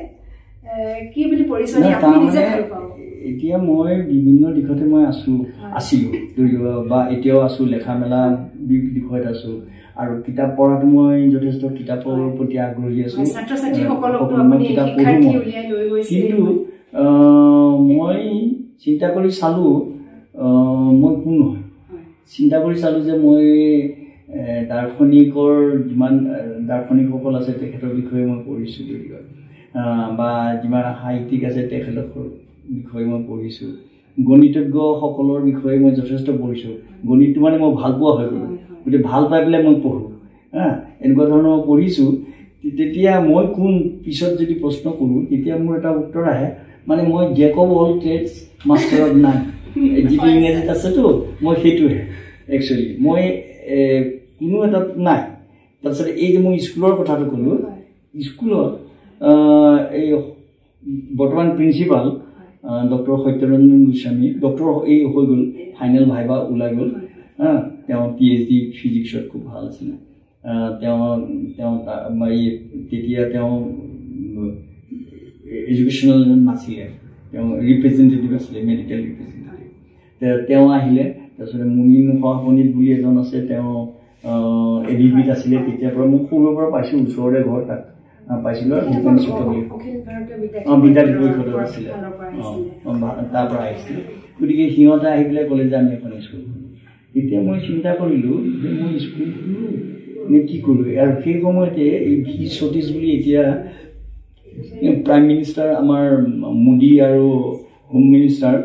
কি বুলি পৰিচয় আপুনি নিজে ভাল পাব এতিয়া মই বিভিন্ন দিশতে মই আছিলোঁ বা এতিয়াও আছোঁ লেখা মেলা বিষয়ত আছোঁ আৰু কিতাপ পঢ়াটো মই যথেষ্ট কিতাপৰ প্ৰতি আগ্ৰহী আছোঁ কিতাপ পঢ়োঁ কিন্তু মই চিন্তা কৰি চালোঁ মই কোন নহয় চিন্তা কৰি চালোঁ যে মই দাৰ্শনিকৰ যিমান দাৰ্শনিকসকল আছে তেখেতৰ বিষয়ে মই পঢ়িছোঁ বা যিমান সাহিত্যিক আছে তেখেতৰ বিষয়ে মই পঢ়িছোঁ গণিতজ্ঞসকলৰ বিষয়ে মই যথেষ্ট পঢ়িছোঁ গণিতটো মানে মই ভাল পোৱা হৈ গ'লোঁ গতিকে ভাল পাই পেলাই মই পঢ়োঁ এনেকুৱা ধৰণৰ পঢ়িছোঁ তেতিয়া মই কোন পিছত যদি প্ৰশ্ন কৰোঁ তেতিয়া মোৰ এটা উত্তৰ আহে মানে মই jack of all trades master of none যিটো ইংৰাজীত আছেতো মই সেইটোহে একচুৱেলি মই কোনো এটাত নাই তাৰপিছতে এই যে মই স্কুলৰ কথাটো ক'লোঁ স্কুলত এই বৰ্তমান principal doctor Satyaranjan Goswami doctor এই হৈ গ'ল ফাইনেল ভাইবা ওলাই গ'ল তেওঁ PhD ফিজিক্সত খুব ভাল আছিলে তেতিয়া তেওঁ এডুকেশ্যনেল নাছিলে তেওঁ ৰিপ্ৰেজেণ্টেটিভ আছিলে মেডিকেল ৰিপ্ৰেজেণ্টেটিভ তেওঁ আহিলে তাৰপিছতে মুনীন সহপণ্ডিত বুলি এজন আছে তেওঁ ABBত আছিলে তেতিয়াৰ পৰা মোক সৰুৰ পৰা পাইছোঁ ওচৰতে ঘৰ তাত পাইছিলোঁ বিদ্যাৰ্থী পৰিষদত আছিলে তাৰ পৰা আহিছিলে গতিকে সিহঁতে আহি পেলাই ক'লে যে আমি এখন স্কুল তেতিয়া মই চিন্তা কৰিলোঁ যে মই স্কুল খোলোঁ নে কি কৰোঁ আৰু সেই সময়তে এই V. সতীশ বুলি এতিয়া প্ৰাইম মিনিষ্টাৰ আমাৰ মোদী আৰু হোম মিনিষ্টাৰ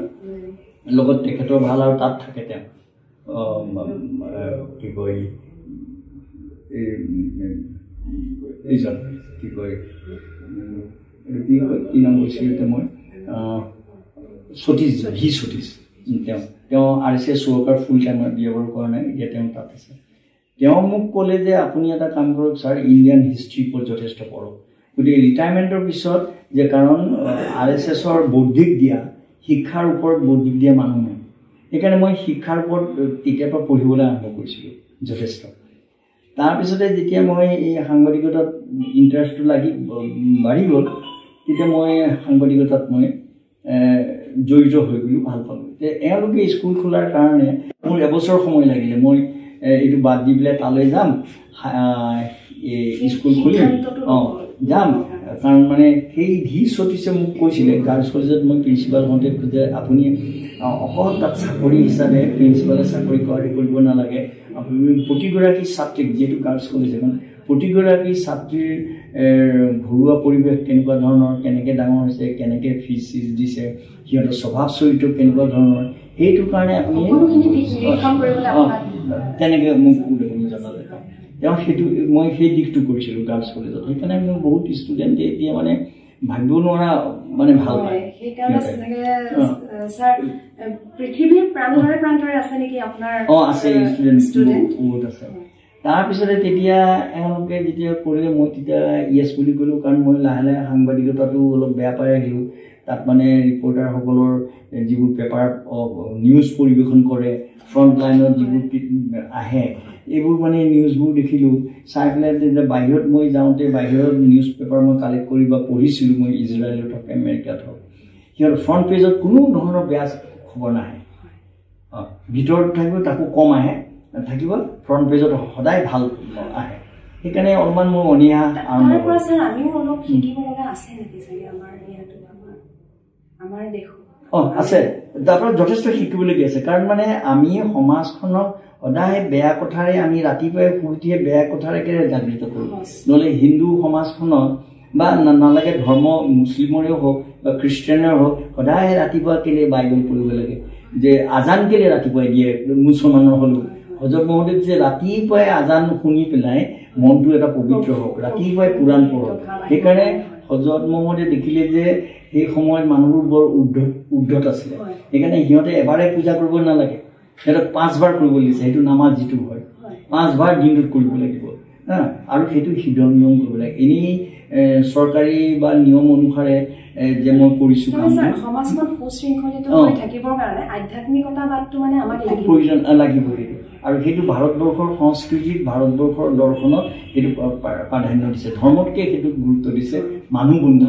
লগত তেখেতৰ ভাল আৰু তাত থাকে তেওঁ কি কয় এইজন কি কয় কি নাম কৈছিলোঁ মই সতীশ V. সতীশ তেওঁ RSS চৰকাৰ ফুল টাইমত ব্যৱহাৰ কৰা নাই এতিয়া তেওঁ তাত আছে তেওঁ মোক ক'লে যে আপুনি এটা কাম কৰক ছাৰ ইণ্ডিয়ান হিষ্ট্ৰীৰ ওপৰত যথেষ্ট পঢ়ক গতিকে ৰিটায়াৰমেণ্টৰ পিছত যে কাৰণ RSSৰ বৌদ্ধিক দিয়া শিক্ষাৰ ওপৰত বৌদ্ধিক দিয়া মানুহ নাই সেইকাৰণে মই শিক্ষাৰ ওপৰত তেতিয়াৰ পৰা পঢ়িবলৈ আৰম্ভ কৰিছিলোঁ যথেষ্ট। তাৰপিছতে যেতিয়া মই এই সাংবাদিকতাত ইণ্টাৰেষ্টটো বাঢ়ি গ'ল, তেতিয়া মই সাংবাদিকতাত মই জড়িত হৈ গ'লোঁ, ভাল পালোঁ। এওঁলোকে স্কুল খোলাৰ কাৰণে মোৰ এবছৰ সময় লাগিলে। মই এইটো বাদ দি পেলাই তালৈ যাম, স্কুল খুলিম, যাম। কাৰণ মানে সেই ধীৰ সতীশে মোক কৈছিলে গাৰ্লছ কলেজত মই প্ৰিন্সিপাল হওঁতে যে আপুনি অকল তাত চাকৰি হিচাপে প্ৰিন্সিপালে চাকৰি কৰিব নালাগে, আপুনি প্ৰতিগৰাকী ছাত্ৰীক, যিহেতু গাৰ্লছ কলেজ এখন, প্ৰতিগৰাকী ছাত্ৰীৰ ঘৰুৱা পৰিৱেশ কেনেকুৱা ধৰণৰ, কেনেকৈ ডাঙৰ হৈছে, কেনেকৈ ফিজ চিজ দিছে, সিহঁতৰ স্বভাৱ চৰিত্ৰ কেনেকুৱা ধৰণৰ, সেইটোৰ কাৰণে আপুনি তেনেকৈ মোক জনালে। তেওঁ মই সেই দিশটো কৰিছিলোঁ গাৰ্লছ কলেজত। সেইকাৰণে মোৰ বহুত ষ্টুডেণ্টে এতিয়া মানে ভাবিব নোৱাৰা মানে ভাল পায়। আছে ষ্টুডেণ্ট বহুত আছে। তাৰপিছতে তেতিয়া এওঁলোকে যেতিয়া কৰিলে মই তেতিয়া য়েছ বুলি ক'লোঁ, কাৰণ মই লাহে লাহে সাংবাদিকতাটো অলপ বেয়া পাই আহিলোঁ। তাত মানে ৰিপৰ্টাৰসকলৰ যিবোৰ পেপাৰ নিউজ পৰিৱেশন কৰে, ফ্ৰণ্ট লাইনত যিবোৰ আহে, এইবোৰ মানে নিউজবোৰ দেখিলোঁ। চাই পেলাই তেতিয়া বাহিৰত মই যাওঁতে বাহিৰত নিউজ পেপাৰ মই কালেক্ট কৰি বা পঢ়িছিলোঁ, মই ইজৰাইলত হওক আমেৰিকাত হওক, সিহঁতৰ ফ্ৰণ্ট পেজত কোনো ধৰণৰ বেয়া খবৰ নাহে। ভিতৰত থাকিব তাকো কম আহে, থাকিব ফ্ৰণ্ট পেজত সদায় ভাল আহে। সেইকাৰণে অলপমান মোৰ অনীহা আৰম্ভ হ'ল। আছে, তাৰ পৰা যথেষ্ট শিকিবলগীয়া আছে। কাৰণ মানে আমি সমাজখনক সদায় বেয়া কথাৰে, আমি ৰাতিপুৱাই শুই উঠিয়ে বেয়া কথাৰে জাগৃত কৰোঁ। নহ'লে হিন্দু সমাজখনত বা নালাগে ধৰ্ম, মুছলিমৰেও হওক বা খ্ৰীষ্টিয়ানৰে হওক, সদায় ৰাতিপুৱা কেলে বাইবেল পঢ়িব লাগে, যে আজান কেলে ৰাতিপুৱাই দিয়ে মুছলমানৰ হ'লেও। হজৰত মহম্মদে যে ৰাতিপুৱাই আজান শুনি পেলাই মনটো এটা পবিত্ৰ হওক, ৰাতিপুৱাই কোৰাণ পঢ়ক। সেইকাৰণে হজৰত মহম্মদে দেখিলে যে সেই সময়ত মানুহবোৰ বৰ উদ্ধত আছিলে। সেইকাৰণে সিহঁতে এবাৰে পূজা কৰিব নালাগে, সিহঁতক 5 বাৰ কৰিব দিছে। সেইটো নামাজ যিটো হয় 5 বাৰ দিনটোত কৰিব লাগিব, আৰু সেইটো হৃদয় নিয়ম কৰিব লাগে। এনেই চৰকাৰী বা নিয়ম অনুসাৰে যে মই কৰিছোঁ প্ৰয়োজন লাগিব সেইটো। আৰু সেইটো ভাৰতবৰ্ষৰ সংস্কৃতিত, ভাৰতবৰ্ষৰ দৰ্শনত সেইটো প্ৰাধান্য দিছে। ধৰ্মতকৈ সেইটোত গুৰুত্ব দিছে, মানুহ বনোৱা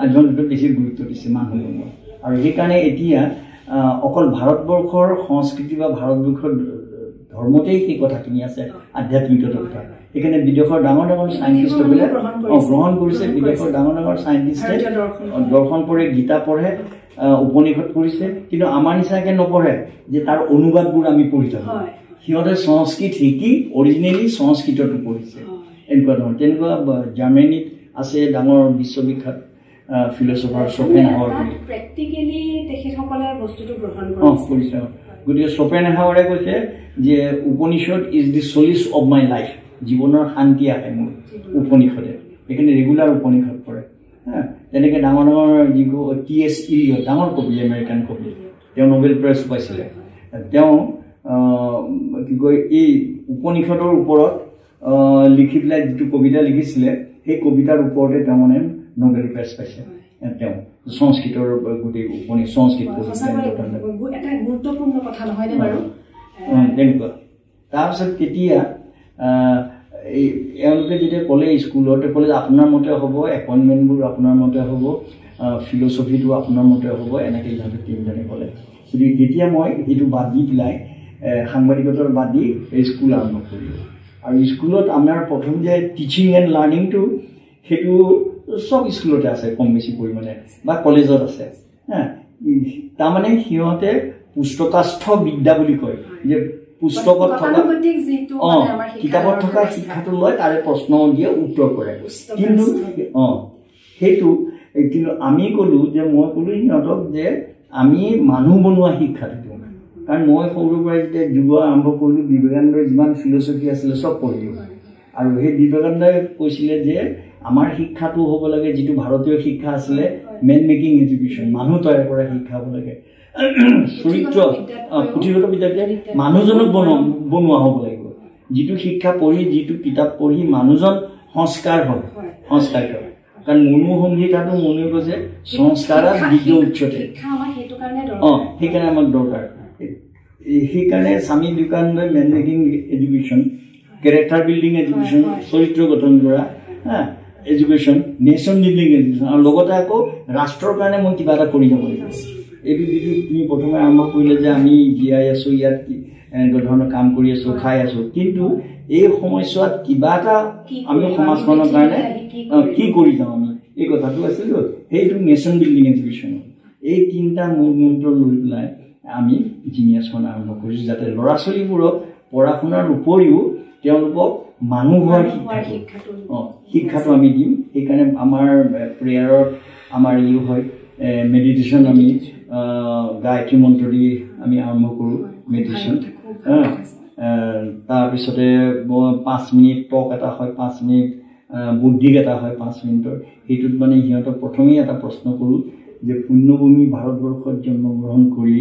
আধ্যাত্মিকত বেছি গুৰুত্ব দিছে, মানুহ বনোৱা। আৰু সেইকাৰণে এতিয়া অকল ভাৰতবৰ্ষৰ সংস্কৃতি বা ভাৰতবৰ্ষৰ ধৰ্মতেই সেই কথাখিনি আছে, আধ্যাত্মিকতাৰ কথা। সেইকাৰণে বিদেশৰ ডাঙৰ ডাঙৰ চাইণ্টিষ্টসকলে গ্ৰহণ কৰিছে। বিদেশৰ ডাঙৰ ডাঙৰ চাইণ্টিষ্টে দৰ্শন পঢ়ে, গীতা পঢ়ে, উপনিষদ পঢ়িছে, কিন্তু আমাৰ নিচিনাকৈ নপঢ়ে যে তাৰ অনুবাদবোৰ আমি পঢ়ি থাকোঁ। সিহঁতে সংস্কৃত শিকি অৰিজিনেলি সংস্কৃতটো পঢ়িছে। এনেকুৱা ধৰণৰ তেনেকুৱা জাৰ্মানীত আছে ডাঙৰ বিশ্ববিখ্যাত ফিলচফাৰ শ্বপেনহাৱাৰ বুলি। গতিকে শ্বপেনহাৱাৰে কৈছে যে Upanishad is the solace of my life, জীৱনৰ শান্তি আহে মোৰ উপনিষদে। সেইকাৰণে ৰেগুলাৰ উপনিষদ পঢ়ে। তেনেকৈ ডাঙৰ ডাঙৰ যিবোৰ T.S. ইলিয়ট, ডাঙৰ কবি, আমেৰিকান কবি, তেওঁ নোবেল প্ৰাইজ পাইছিলে। তেওঁ কি কয় এই উপনিষদৰ ওপৰত লিখি পেলাই যিটো কবিতা লিখিছিলে, সেই কবিতাৰ ওপৰতে তেওঁ মানে নোবেল প্ৰাইজ পাইছে। তেওঁ সংস্কৃতৰ গোটেই সংস্কৃত তেনেকুৱা। তাৰপিছত তেতিয়া এওঁলোকে যেতিয়া ক'লে, স্কুলতে ক'লে আপোনাৰ মতে হ'ব, এপইণ্টমেণ্টবোৰ আপোনাৰ মতে হ'ব, ফিলচফিটো আপোনাৰ মতে হ'ব, এনেকৈ ইহঁতে তিনিজনে ক'লে। গতিকে তেতিয়া মই এইটো বাদ দি পেলাই সাংবাদিকতাৰ বাদ দি স্কুল আৰম্ভ কৰিলোঁ। আৰু স্কুলত আমাৰ প্ৰথম যে টিচিং এণ্ড লাৰ্ণিংটো, সেইটো চব স্কুলতে আছে কম বেছি পৰিমাণে, বা কলেজত আছে। তাৰমানে সিহঁতে পুস্তকাস্থ বিদ্যা বুলি কয়, যে পুস্তকত থকা কিতাপত থকা শিক্ষাটো লয়, তাৰে প্ৰশ্ন দিয়ে, উত্তৰ কৰে। কিন্তু সেইটো কিন্তু আমি ক'লোঁ যে, মই ক'লোঁ সিহঁতক যে আমি মানুহ বনোৱা শিক্ষাটো দিওঁ। কাৰণ মই সৰুৰ পৰাই যেতিয়া যুৱ আৰম্ভ কৰিলোঁ, বিবেকানন্দৰ যিমান ফিলচফি আছিলে চব পঢ়িলোঁ। আৰু সেই বিবেকানন্দই কৈছিলে যে আমাৰ শিক্ষাটো হ'ব লাগে যিটো ভাৰতীয় শিক্ষা আছিলে, মেন মেকিং এডুকেশ্যন, মানুহ তৈয়াৰ কৰা শিক্ষা হ'ব লাগে। চৰিত্ৰ পুথিগত বিদ্যাতে মানুহজনক বনোৱা হ'ব লাগিব। যিটো শিক্ষা পঢ়ি, যিটো কিতাপ পঢ়ি মানুহজন সংস্কাৰ হয়, সংস্কাৰিত হয়। কাৰণ মনোসংহিতাটো মনে কৈছে সংস্কাৰত বিজ্ঞ উচ্চতে সেইকাৰণে আমাক দৰকাৰ সেইকাৰণে স্বামী বিবেকানন্দই man making education character building education চৰিত্ৰ গঠন কৰা এডুকেশ্যন নেশ্যন বিল্ডিং এডুকেশ্যন আৰু লগতে আকৌ ৰাষ্ট্ৰৰ কাৰণে মই কিবা এটা কৰি যাব লাগিব এইটো যিটো তুমি প্ৰথমে আৰম্ভ কৰিলে যে আমি জীয়াই আছোঁ ইয়াত এনেকুৱা ধৰণৰ কাম কৰি আছোঁ খাই আছোঁ কিন্তু এই সময়ছোৱাত কিবা এটা আমি সমাজখনৰ কাৰণে কি কৰি যাওঁ আমি এই কথাটো আছিলোঁ সেইটো নেশ্যন বিল্ডিং এডুকেশ্যন এই তিনিটা মূল মন্ত্ৰ লৈ পেলাই আমি জিনিয়াছখন আৰম্ভ কৰিছোঁ যাতে ল'ৰা ছোৱালীবোৰক পঢ়া শুনাৰ উপৰিও তেওঁলোকক মানুহ হোৱাৰ শিক্ষাটো আমি দিম সেইকাৰণে আমাৰ প্ৰেয়াৰত আমাৰ ইও হয় মেডিটেশ্যন আমি গায়ত্ৰী মন্ত্ৰ দি আমি আৰম্ভ কৰোঁ মেডিটেশ্যন তাৰপিছতে 5 মিনিট টক এটা হয় 5 মিনিট বুদ্ধিক এটা হয় 5 মিনিটৰ সেইটোত মানে সিহঁতক প্ৰথমেই এটা প্ৰশ্ন কৰোঁ যে পুণ্যভূমি ভাৰতবৰ্ষত জন্মগ্ৰহণ কৰি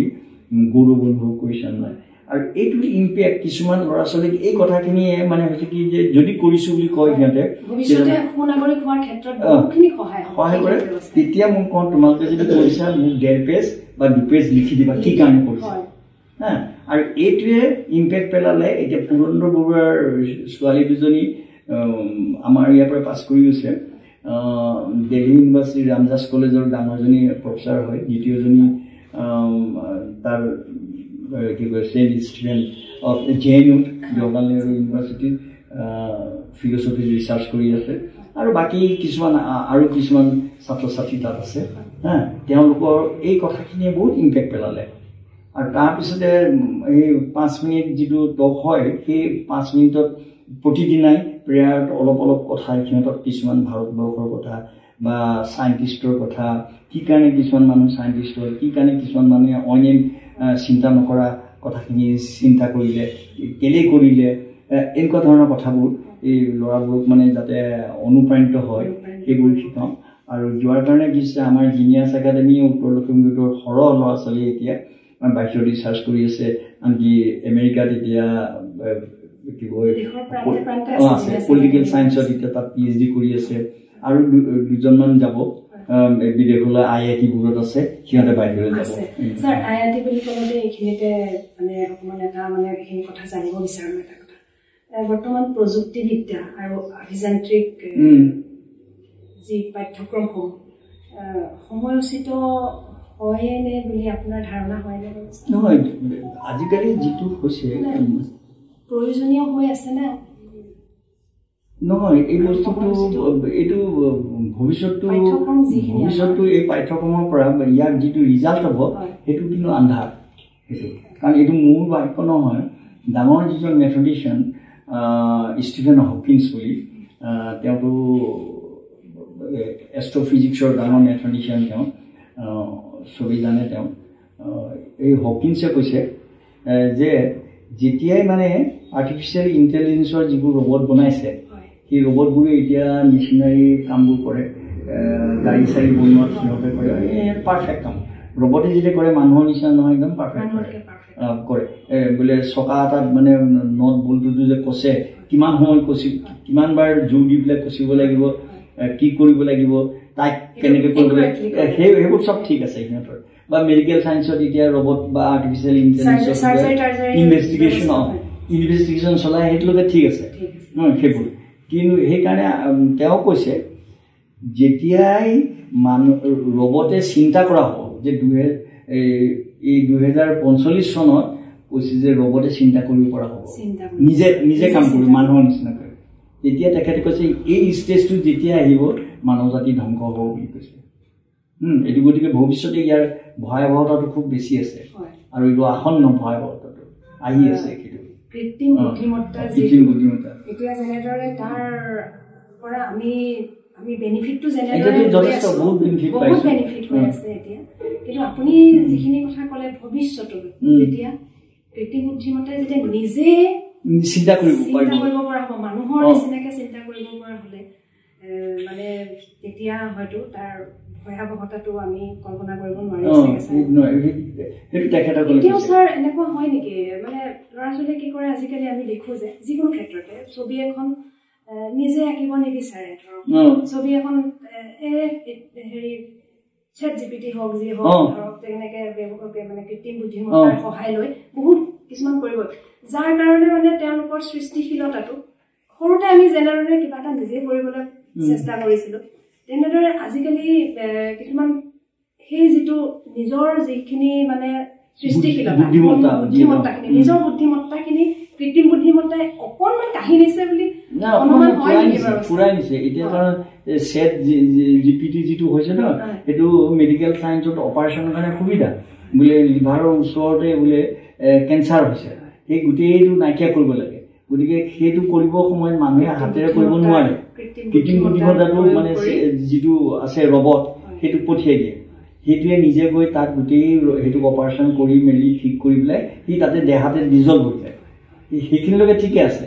গৌৰৱ অনুভৱ কৰিছে নাই আৰু এইটো ইম্পেক্ট কিছুমান ল'ৰা ছোৱালীক এই কথাখিনিয়ে মানে হৈছে কি যে যদি কৰিছোঁ বুলি কয় সিহঁতে সহায় কৰে তেতিয়া মোক কওঁ তোমালোকে যদি কৰিছা মোক 1.5 পেজ বা 2 পেজ লিখি দিবা কি কাৰণে কৰিছা আৰু এইটোৱে ইম্পেক্ট পেলালে এতিয়া পুৰন্দৰ বৰুৱাৰ ছোৱালী দুজনী আমাৰ ইয়াৰ পৰা পাছ কৰি গৈছে দিল্লী ইউনিভাৰ্চিটি ৰামদাস কলেজৰ ডাঙৰজনী প্ৰফেচাৰ হয় দ্বিতীয়জনী তাৰ কি কয় student of JNU Jawaharlal Nehru university philosophy research কৰি আছে আৰু বাকী কিছুমান ছাত্ৰ ছাত্ৰী তাত আছে তেওঁলোকৰ এই কথাখিনিয়ে বহুত ইম্পেক্ট পেলালে আৰু তাৰপিছতে এই 5 মিনিট যিটো টক হয় সেই 5 মিনিটত প্ৰতিদিনাই প্ৰেয়াৰত অলপ অলপ কথা সিহঁতক কিছুমান ভাৰতবৰ্ষৰ কথা বা চাইণ্টিষ্টৰ কথা কি কাৰণে কিছুমান মানুহ চাইণ্টিষ্ট হয় কি কাৰণে কিছুমান মানুহে অইন চিন্তা নকৰা কথাখিনি চিন্তা কৰিলে কেলে কৰিলে এনেকুৱা ধৰণৰ কথাবোৰ এই ল'ৰাবোৰক মানে যাতে অনুপ্ৰাণিত হয় সেইবোৰ শিকাওঁ আৰু যোৱাৰ কাৰণে কিছু আমাৰ জিনিয়াছ একাডেমি উত্তৰ লখিমপুৰৰ সৰহ ল'ৰা ছোৱালী এতিয়া বাহিৰত ৰিচাৰ্চ কৰি আছে আনকি আমেৰিকাত এতিয়া কি কয় পলিটিকেল চায়েন্সত এতিয়া তাত PhD কৰি আছে আৰু দুজনমান যাব বিদেশলৈ IIT বোৰত আছে সিহঁতে বাহিৰলৈ যাব স্যাৰ IIT বুলি ক'লে এইখিনিতে মানে অকমান এটা মানে এইখিনি কথা জানিব বিচাৰোঁ এটা কথা বৰ্তমান প্ৰযুক্তিবিদ্যা আৰু অভিযান্ত্ৰিক যি পাঠ্যক্ৰমসমূহ সময়োচিত হয়নে বুলি আপোনাৰ ধাৰণা হয়নে নহয় আজিকালি যিটো হৈছে প্ৰয়োজনীয় হৈ আছে নে নহয় এই বস্তুটো এইটো ভৱিষ্যতটো এই পাঠ্যক্ৰমৰ পৰা ইয়াৰ যিটো ৰিজাল্ট হ'ব সেইটো কিন্তু আন্ধাৰ সেইটো কাৰণ এইটো মোৰ বাক্য নহয় ডাঙৰ যিজন মেথডিচিয়ান ষ্টিফেন হকিন্স বুলি তেওঁতো এষ্ট্ৰফিজিক্সৰ ডাঙৰ মেথডিচিয়ান তেওঁ ছবি জানে তেওঁ এই হকিন্সে কৈছে যে যেতিয়াই মানে আৰ্টিফিচিয়েল ইণ্টেলিজেন্সৰ যিবোৰ ৰবট বনাইছে সেই ৰবটবোৰে এতিয়া মেচিনাৰী কামবোৰ কৰে গাড়ী চাড়ী বনোৱাত সিহঁতে কৰে পাৰফেক্ট কাম ৰবটে যেতিয়া কৰে মানুহৰ নিচিনা নহয় একদম পাৰফেক্ট কৰে বোলে চকা এটাত মানে নট বল্টুটো যে কচে কিমান সময় কচি কিমানবাৰ জোৰ দি পেলাই কচিব লাগিব কি কৰিব লাগিব তাক কেনেকৈ কৰিব লাগিব সেইবোৰ চব ঠিক আছে সিহঁতৰ বা মেডিকেল চায়েন্সত এতিয়া ৰবট বা আৰ্টিফিচিয়েল ইণ্টেলিজেন্সৰ ইনভেষ্টিগেশ্যন চলাই সেইটোলৈকে ঠিক আছে সেইবোৰ কিন্তু সেইকাৰণে তেওঁ কৈছে যেতিয়াই ৰবটে চিন্তা কৰা হ'ব যে 2045 চনত কৈছে যে ৰবটে চিন্তা কৰিব পৰা হ'ব নিজে কাম কৰিব মানুহৰ নিচিনাকৈ তেতিয়া তেখেতে কৈছে এই ষ্টেজটো যেতিয়া আহিব মানৱ জাতি ধ্বংস হ'ব বুলি কৈছে এইটো গতিকে ভৱিষ্যতে ইয়াৰ ভয়াৱহতাটো খুব বেছি আছে আৰু এইটো আসন্ন ভয়াৱহতাটো আহি আছে কৃত্ৰিম বুদ্ধিমত্তা এতিয়া যেনেদৰে তাৰ পৰা আমি বেনিফিটটো যেনেদৰে বহুত বেনিফিট হৈ আছে এতিয়া কিন্তু আপুনি যিখিনি কথা ক'লে ভৱিষ্যতলৈ যেতিয়া কৃত্ৰিম বুদ্ধিমত্তাই যেতিয়া নিজে চিন্তা কৰিব পৰা হ'ব মানুহৰ নিচিনাকৈ চিন্তা কৰিব পৰা হ'লে মানে তেতিয়া হয়তো তাৰ ভয়াৱহতাটো আমি কল্পনা কৰিব নোৱাৰিম এতিয়াও ছাৰ এনেকুৱা হয় নেকি মানে ল'ৰা ছোৱালীয়ে কি কৰে আজিকালি আমি দেখোঁ যে যিকোনো ক্ষেত্ৰতে ছবি এখন নিজে আঁকিব নিবিচাৰে ধৰক ছবি এখন হেৰি ChatGPT হওক যি হওক ধৰক তেনেকে মানে কৃত্ৰিম বুদ্ধিমত্তাৰ সহায় লৈ বহুত কিছুমান কৰিব যাৰ কাৰণে মানে তেওঁলোকৰ সৃষ্টিশীলতাটো সৰুতে আমি যেনেদৰে কিবা এটা নিজে কৰিবলৈ চেষ্টা কৰিছিলো তেনেদৰে আজিকালি কিছুমান সেই যিটো নিজৰ যিখিনি মানে সৃষ্টিশীলতা বুদ্ধিমত্তাখিনি নিজৰ বুদ্ধিমত্তাখিনি কৃত্ৰিম বুদ্ধিমত্তাই অকণমান কাহিনীছে বুলি অনুমান হয় নেকি বাৰু ফুৰাই নিছে এতিয়া কাৰণ ChatGPT যিটো হৈছে ন এইটো মেডিকেল সায়েন্সত অপাৰেশ্যনৰ কাৰণে সুবিধা বোলে লিভাৰৰ ওচৰতে বোলে কেঞ্চাৰ হৈছে সেই গোটেইটো নাইকিয়া কৰিব লাগে গতিকে সেইটো কৰিব সময়ত মানুহে হাতেৰে কৰিব নোৱাৰে কৃত্ৰিম বুদ্ধিমত্তাটো মানে যিটো আছে ৰবট সেইটো পঠিয়াই দিয়ে সেইটোৱে নিজে গৈ তাত গোটেই সেইটো অপাৰেশ্যন কৰি মেলি ঠিক কৰি পেলাই সি তাতে দেহাতে ডিজলভ হৈ যায় সেইখিনিলৈকে ঠিকে আছে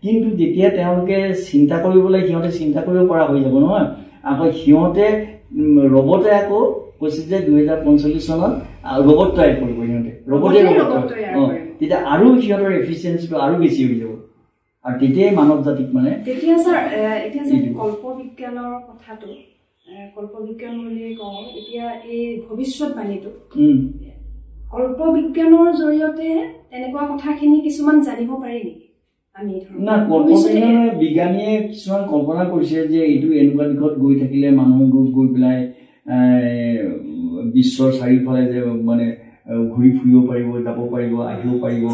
কিন্তু যেতিয়া তেওঁলোকে চিন্তা কৰিবলৈ সিহঁতে চিন্তা কৰিব পৰা হৈ যাব নহয় আকৌ সিহঁতে ৰবটে আকৌ কৈছে যে 2045 চনত ৰবট তৈয়াৰ কৰিব সিহঁতে ৰবটে তেতিয়া আৰু সিহঁতৰ এফিচিয়েঞ্চিটো আৰু বেছি হৈ যাব আৰু তেতিয়াই মানৱ জাতিক মানে তেতিয়া ছাৰ এতিয়া যে কল্পবিজ্ঞানৰ কথাটো কল্পবিজ্ঞান বুলি কওঁ এতিয়া এই ভৱিষ্যতবাণীটো কল্পবিজ্ঞানৰ জৰিয়তে এনেকুৱা কথাখিনি কিছুমান জানিব পাৰি নেকি আমি না কল্পবিজ্ঞানে বিজ্ঞানীয়ে কিছুমান কল্পনা কৰিছে যে এইটো এনেকুৱা দিশত গৈ থাকিলে মানুহ গৈ পেলাই বিশ্বৰ চাৰিওফালে যে মানে ঘূৰি ফুৰিব পাৰিব যাব পাৰিব আহিব পাৰিব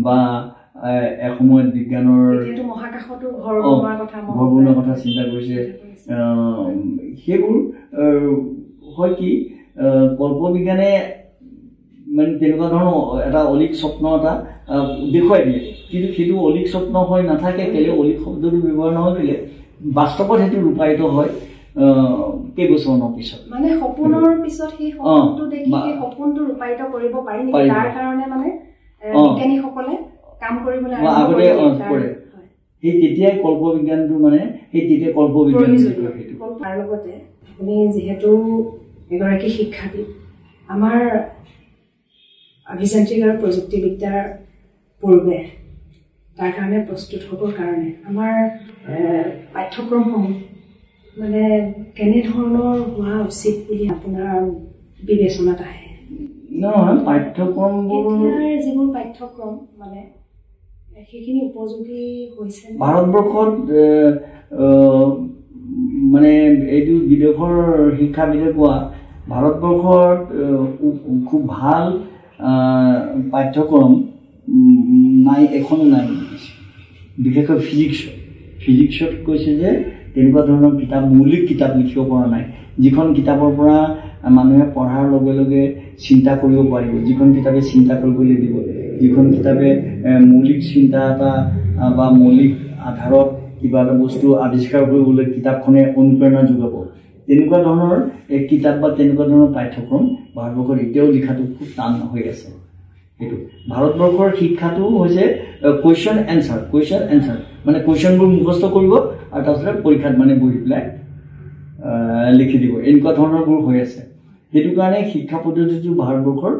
বা এসময়ত বিজ্ঞানৰ মহাকাশতো ঘৰ বনোৱাৰ কথা চিন্তা কৰিছে সেইবোৰ হয় কি কল্পবিজ্ঞানে মানে তেনেকুৱা ধৰণৰ এটা অলিক স্বপ্ন এটা দেখুৱাই দিয়ে কিন্তু সেইটো অলিক স্বপ্ন হৈ নাথাকে কেলে অলিক শব্দটো ব্যৱহাৰ নহয় কেলে বাস্তৱত সেইটো ৰূপায়িত হয় কেইবছৰমানৰ পিছত মানে সপোনৰ পিছত সেই সপোনটো দেখি সেই সপোনটো ৰূপায়িত কৰিব পাৰি নেকি তাৰ কাৰণে মানে বিজ্ঞানীসকলে কাম কৰিবলৈ আগতে কৰে সেই তেতিয়াই কল্পবিজ্ঞানটো মানে সেই তেতিয়া কল্পবিজ্ঞান তাৰ লগতে আপুনি যিহেতু এগৰাকী শিক্ষাবিদ আমাৰ অভিযান্ত্ৰিক আৰু প্ৰযুক্তিবিদ্যাৰ পূৰ্বে তাৰ কাৰণে প্ৰস্তুত হ'বৰ কাৰণে আমাৰ পাঠ্যক্ৰমসমূহ মানে কেনেধৰণৰ হোৱা উচিত বুলি আপোনাৰ বিবেচনাত আহে নহয় পাঠ্যক্ৰমবোৰ যিবোৰ পাঠ্যক্ৰম মানে সেইখিনি উপযোগী হৈছে ভাৰতবৰ্ষত মানে এইটো বিদেশৰ শিক্ষাবিদে কোৱা ভাৰতবৰ্ষত খুব ভাল পাঠ্যক্ৰম নাই এখনো নাই বিশেষকৈ ফিজিক্সত কৈছে যে তেনেকুৱা ধৰণৰ কিতাপ মৌলিক কিতাপ লিখিব পৰা নাই যিখন কিতাপৰ পৰা মানুহে পঢ়াৰ লগে লগে চিন্তা কৰিব পাৰিব যিখন কিতাপে চিন্তা কৰিবলৈ দিব যিখন কিতাপে মৌলিক চিন্তা এটা বা মৌলিক আধাৰত কিবা এটা বস্তু আৱিষ্কাৰ কৰিবলৈ কিতাপখনে অনুপ্ৰেৰণা যোগাব তেনেকুৱা ধৰণৰ এক কিতাপ বা তেনেকুৱা ধৰণৰ পাঠ্যক্ৰম ভাৰতবৰ্ষত এতিয়াও লিখাটো খুব টান হৈ আছে এইটো ভাৰতবৰ্ষৰ শিক্ষাটো হৈছে কুৱেশ্যন এনচাৰ মানে কুৱেশ্যনবোৰ মুখস্থ কৰিব আৰু তাৰপিছতে পৰীক্ষাত মানে বহি পেলাই লিখি দিব এনেকুৱা ধৰণৰবোৰ হৈ আছে সেইটো কাৰণে শিক্ষা পদ্ধতিটো ভাৰতবৰ্ষৰ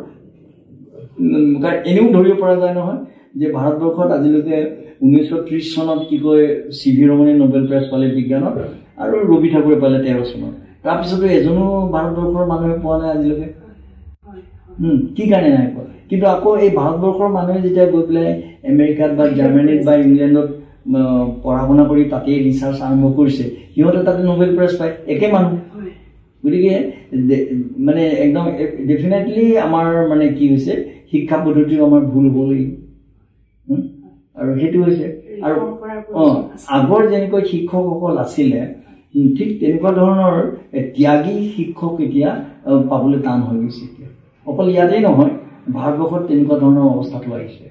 এনেও ধৰিব পৰা যায় নহয় যে ভাৰতবৰ্ষত আজিলৈকে 1930 চনত কি কয় CV ৰমনে নোবেল প্ৰাইজ পালে বিজ্ঞানত আৰু ৰবি ঠাকুৰে পালে 13 চনত তাৰপিছতো এজনো ভাৰতবৰ্ষৰ মানুহে পোৱা নাই আজিলৈকে কি কাৰণে নাই পোৱা কিন্তু আকৌ এই ভাৰতবৰ্ষৰ মানুহে যেতিয়া গৈ পেলাই আমেৰিকাত বা জাৰ্মানীত বা ইংলেণ্ডত পঢ়া শুনা কৰি তাতেই ৰিচাৰ্চ আৰম্ভ কৰিছে সিহঁতে তাতে নোবেল প্ৰাইজ পায় একে মানুহ গতিকে মানে একদম ডেফিনেটলি আমাৰ মানে কি হৈছে শিক্ষা পদ্ধতিও আমাৰ ভুল হ'ব লাগিব আৰু সেইটো হৈছে আৰু আগৰ যেনেকৈ শিক্ষকসকল আছিলে ঠিক তেনেকুৱা ধৰণৰ ত্যাগী শিক্ষক এতিয়া পাবলৈ টান হৈ গৈছে এতিয়া অকল ইয়াতেই নহয় ভাৰতবৰ্ষত তেনেকুৱা ধৰণৰ অৱস্থাটো আহিছে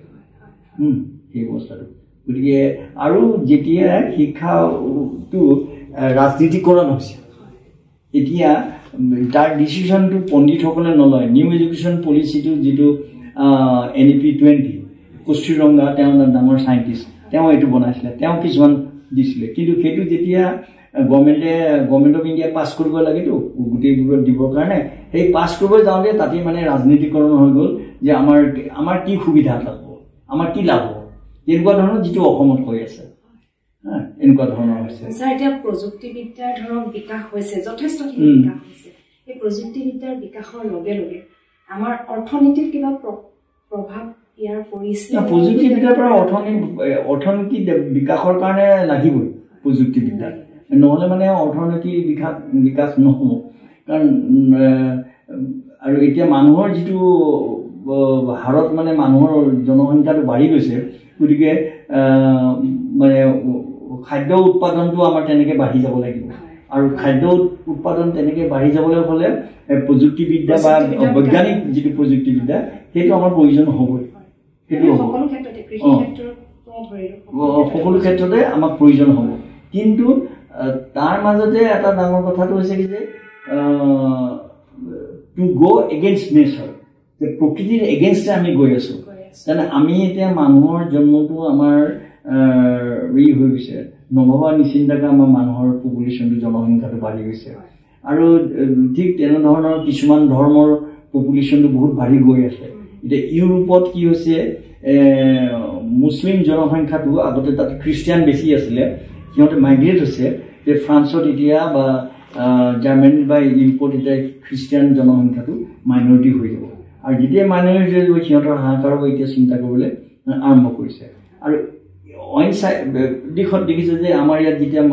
সেই অৱস্থাটো গতিকে আৰু যেতিয়া শিক্ষাটো ৰাজনীতিকৰণ হৈছে এতিয়া তাৰ ডিচিশ্যনটো পণ্ডিতসকলে নলয় নিউ এডুকেশ্যন পলিচিটো যিটো NEP 20 কস্তুৰৰংগা তেওঁ ডাঙৰ চাইণ্টিষ্ট তেওঁ এইটো বনাইছিলে তেওঁ কিছুমান দিছিলে কিন্তু সেইটো যেতিয়া গভৰ্ণমেণ্ট অফ ইণ্ডিয়া পাছ কৰিব লাগেতো গোটেইবোৰত দিবৰ কাৰণে সেই পাছ কৰিব যাওঁতে তাতেই মানে ৰাজনীতিকৰণ হৈ গ'ল যে আমাৰ কি সুবিধা হ'ব আমাৰ কি লাভ হ'ব তেনেকুৱা ধৰণৰ যিটো অসমত হৈ আছে এনেকুৱা ধৰণৰ হৈছে স্যাৰ এতিয়া প্ৰযুক্তিবিদ্যাৰ ধৰক বিকাশ হৈছে যথেষ্টখিনি বিকাশ হৈছে এই প্ৰযুক্তিবিদ্যাৰ বিকাশৰ লগে লগে আমাৰ অৰ্থনীতিত কিবা প্ৰভাৱ ইয়াৰ পৰিছে প্ৰযুক্তিবিদ্যাৰ পৰা অৰ্থনীতি বিকাশৰ কাৰণে লাগিবই প্ৰযুক্তিবিদ্যা নহ'লে মানে অৰ্থনীতিৰ বিকাশ নহ'ব কাৰণ আৰু এতিয়া মানুহৰ যিটো হাৰত মানে মানুহৰ জনসংখ্যাটো বাঢ়ি গৈছে গতিকে মানে খাদ্য উৎপাদনটো আমাৰ তেনেকৈ বাঢ়ি যাব লাগিব আৰু খাদ্য উৎপাদন তেনেকৈ বাঢ়ি যাবলৈ হ'লে প্ৰযুক্তিবিদ্যা বা বৈজ্ঞানিক যিটো প্ৰযুক্তিবিদ্যা সেইটো আমাৰ প্ৰয়োজন হ'বই সেইটো সকলো ক্ষেত্ৰতে আমাক প্ৰয়োজন হ'ব কিন্তু তাৰ মাজতে এটা ডাঙৰ কথাটো হৈছে কি যে টু গ' এগেইনষ্ট নেচাৰ যে প্ৰকৃতিৰ এগেইনষ্টে আমি গৈ আছোঁ তাৰমানে আমি এতিয়া মানুহৰ জন্মটো আমাৰ হৈ গৈছে নভবা নিচিন্তাকৈ আমাৰ মানুহৰ পপুলেশ্যনটো জনসংখ্যাটো বাঢ়ি গৈছে আৰু ঠিক তেনেধৰণৰ কিছুমান ধৰ্মৰ পপুলেশ্যনটো বহুত বাঢ়ি গৈ আছে এতিয়া ইউৰোপত কি হৈছে মুছলিম জনসংখ্যাটো আগতে তাত খ্ৰীষ্টিয়ান বেছি আছিলে সিহঁতে মাইগ্ৰেট হৈছে যে ফ্ৰান্সত এতিয়া বা জাৰ্মানী বা ইউৰোপত এতিয়া খ্ৰীষ্টিয়ান জনসংখ্যাটো মাইনৰিটি হৈ যাব আৰু যেতিয়া মাইনৰিটি হৈ যাব সিহঁতৰ হাহাকাৰক এতিয়া চিন্তা কৰিবলৈ আৰম্ভ কৰিছে আৰু অইন দিশত দেখিছে যে আমাৰ ইয়াত যেতিয়া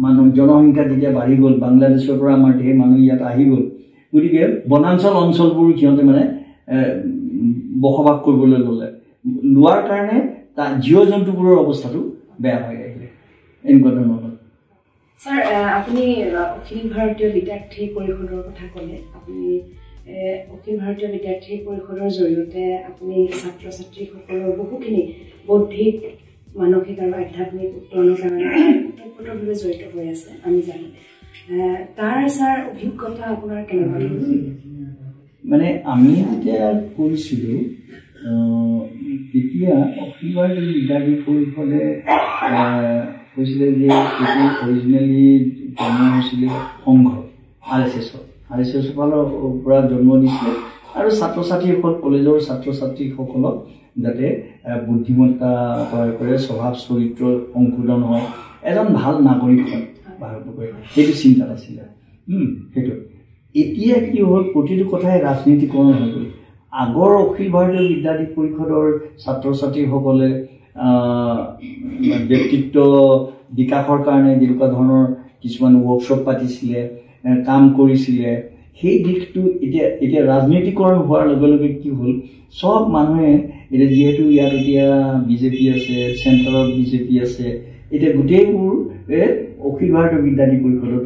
মানুহ জনসংখ্যা যেতিয়া বাঢ়ি গ'ল বাংলাদেশৰ পৰা আমাৰ ঢেৰ মানুহ ইয়াত আহি গ'ল গতিকে বনাঞ্চল অঞ্চলবোৰ সিহঁতে মানে বসবাস কৰিবলৈ লোৱাৰ কাৰণে তাৰ জীৱ জন্তুবোৰৰ অৱস্থাটো বেয়া হৈ আহিলে এনেকুৱা ধৰণৰ স্যাৰ আপুনি অখিল ভাৰতীয় বিদ্যাৰ্থী পৰিষদৰ কথা ক'লে আপুনি অখিল ভাৰতীয় বিদ্যাৰ্থী পৰিষদৰ জৰিয়তে আপুনি ছাত্ৰ ছাত্ৰীসকলৰ বহুখিনি বৌদ্ধিক মানসিক আৰু আধ্যাত্মিক উত্তৰণৰ কাৰণে ওতঃপ্ৰোতভাৱে জড়িত হৈ আছে আমি জানো তাৰ স্যাৰ অভিজ্ঞতা আপোনাৰ কেনেকুৱা মানে আমি যেতিয়া কৰিছিলোঁ তেতিয়া অখিল ভাৰতীয় বিদ্যাৰ্থী পৰিষদে কৈছিলে যে সেইটো অৰিজিনেলি জন্ম হৈছিলে সংঘ RSS ফালৰ পৰা জন্ম দিছিলে আৰু ছাত্ৰ ছাত্ৰীসকল কলেজৰ ছাত্ৰ ছাত্ৰীসকলক যাতে বুদ্ধিমত্তা তৈয়াৰ কৰে স্বভাৱ চৰিত্ৰ সংশোধন হয় এজন ভাল নাগৰিক হয় ভাৰতবৰ্ষৰ সেইটো চিন্তাত আছিলে সেইটো এতিয়া কি হ'ল প্ৰতিটো কথাই ৰাজনীতিকৰণ হৈ গ'ল আগৰ অখিল ভাৰতীয় বিদ্যাৰ্থী পৰিষদৰ ছাত্ৰ ছাত্ৰীসকলে ব্যক্তিত্ব বিকাশৰ কাৰণে যেনেকুৱা ধৰণৰ কিছুমান ৱৰ্কশ্বপ পাতিছিলে কাম কৰিছিলে সেই দিশটো এতিয়া ৰাজনীতিকৰণ হোৱাৰ লগে লগে কি হ'ল সব মানুহে এতিয়া যিহেতু ইয়াত এতিয়া বিজেপি আছে চেণ্ট্ৰেলত বিজেপি আছে এতিয়া গোটেইবোৰ অখিল ভাৰতীয় বিদ্যাৰ্থী পৰিষদত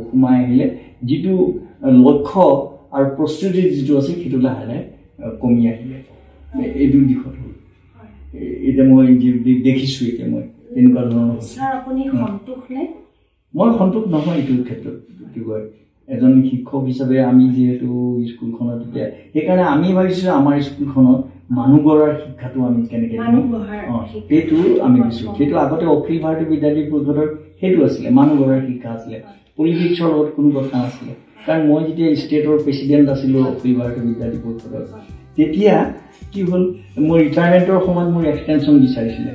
সোমাই আহিলে যিটো লক্ষ্য আৰু প্ৰস্তুতি যিটো আছে সেইটো লাহে লাহে কমি আহিলে এইটো দিশত হ'ল এতিয়া মই দেখিছোঁ এতিয়া মই তেনেকুৱা ধৰণৰ মই সন্তোষ নহয় এইটো ক্ষেত্ৰত কি কয় এজন শিক্ষক হিচাপে আমি যিহেতু স্কুলখনত এতিয়া সেইকাৰণে আমি ভাবিছোঁ আমাৰ স্কুলখনত মানুহ গঢ়াৰ শিক্ষাটো আমি কেনেকৈ দিওঁ সেইটো আমি দিছোঁ সেইটো আগতে অখিল ভাৰতীয় বিদ্যাৰ্থী পৰিষদৰ সেইটো আছিলে মানুহ গঢ়াৰ শিক্ষা আছিলে পলিটিক্সৰ লগত কোনো কথা নাছিলে কাৰণ মই যেতিয়া ষ্টেটৰ প্ৰেচিডেণ্ট আছিলোঁ অখিল ভাৰতীয় বিদ্যাৰ্থী পৰিষদৰ তেতিয়া কি হ'ল মোৰ ৰিটায়াৰমেণ্টৰ সময়ত মোৰ এক্সটেনশ্যন বিচাৰিছিলে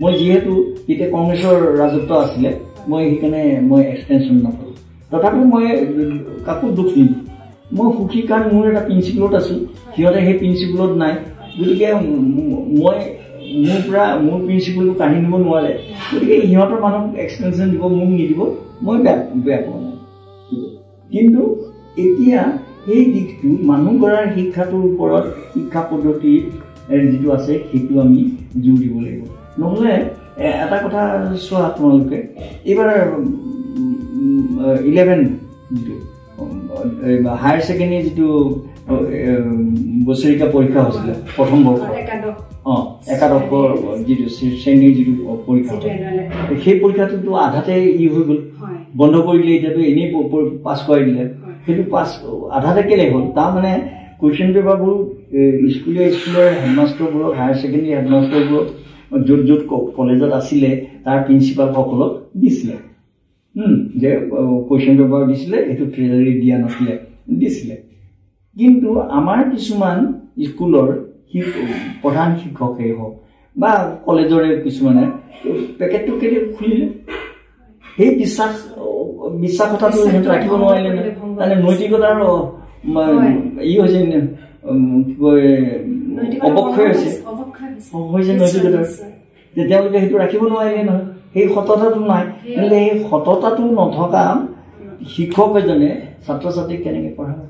মই যিহেতু তেতিয়া কংগ্ৰেছৰ ৰাজত্ব আছিলে মই সেইকাৰণে মই এক্সটেনশ্যন নাপালোঁ তথাপিও মই কাকো দুখ নিদিওঁ মই সুখী কাৰণ মোৰ এটা প্ৰিন্সিপালত আছোঁ সিহঁতে সেই প্ৰিন্সিপালত নাই গতিকে মই মোৰ প্ৰিন্সিপালটো কাঢ়ি নিব নোৱাৰে গতিকে সিহঁতৰ মানুহক এক্সটেনশ্যন দিব মোক নিদিব মই বেয়া পোৱা নাই কিন্তু এতিয়া সেই দিশটো মানুহ গঢ়াৰ শিক্ষাটোৰ ওপৰত শিক্ষা পদ্ধতি যিটো আছে সেইটো আমি জোৰ দিব লাগিব নহ'লে এটা কথা চোৱা আপোনালোকে এইবাৰ 11 যিটো হায়াৰ ছেকেণ্ডেৰী যিটো বছৰীয়া পৰীক্ষা হৈছিলে প্ৰথম বৰ্ষ একাদশৰ যিটো শ্ৰেণীৰ যিটো পৰীক্ষা সেই পৰীক্ষাটোতো আধাতে হৈ গ'ল বন্ধ কৰিলে এতিয়াতো এনেই পাছ কৰাই দিলে সেইটো পাছ আধাতে কেলে হ'ল তাৰমানে কুৱেশ্যন পেপাৰবোৰ স্কুলৰ হেডমাষ্টাৰবোৰক হায়াৰ ছেকেণ্ডেৰী হেডমাষ্টাৰবোৰক য'ত য'ত কলেজত আছিলে তাৰ প্ৰিন্সিপালসকলক দিছিলে যে কুৱেশ্যন পেপাৰ দিছিলে এইটো ট্ৰেজাৰী দিয়া নাছিলে দিছিলে কিন্তু আমাৰ কিছুমান স্কুলৰ প্ৰধান শিক্ষকেই হওক বা কলেজৰে কিছুমানে পেকেটটো কেতিয়া খুলিলে সেই বিশ্বাসতাটো সিহঁতে ৰাখিব নোৱাৰিলে নে মানে নৈতিকতাৰ ই হৈছে কি কয় অৱক্ষয় হৈছে নৈতিকতাৰ যে তেওঁলোকে সেইটো ৰাখিব নোৱাৰিলে নহয় সেই সততাটো নাই তেন্তে সেই সততাটো নথকা শিক্ষক এজনে ছাত্ৰ ছাত্ৰীক কেনেকৈ পঢ়াব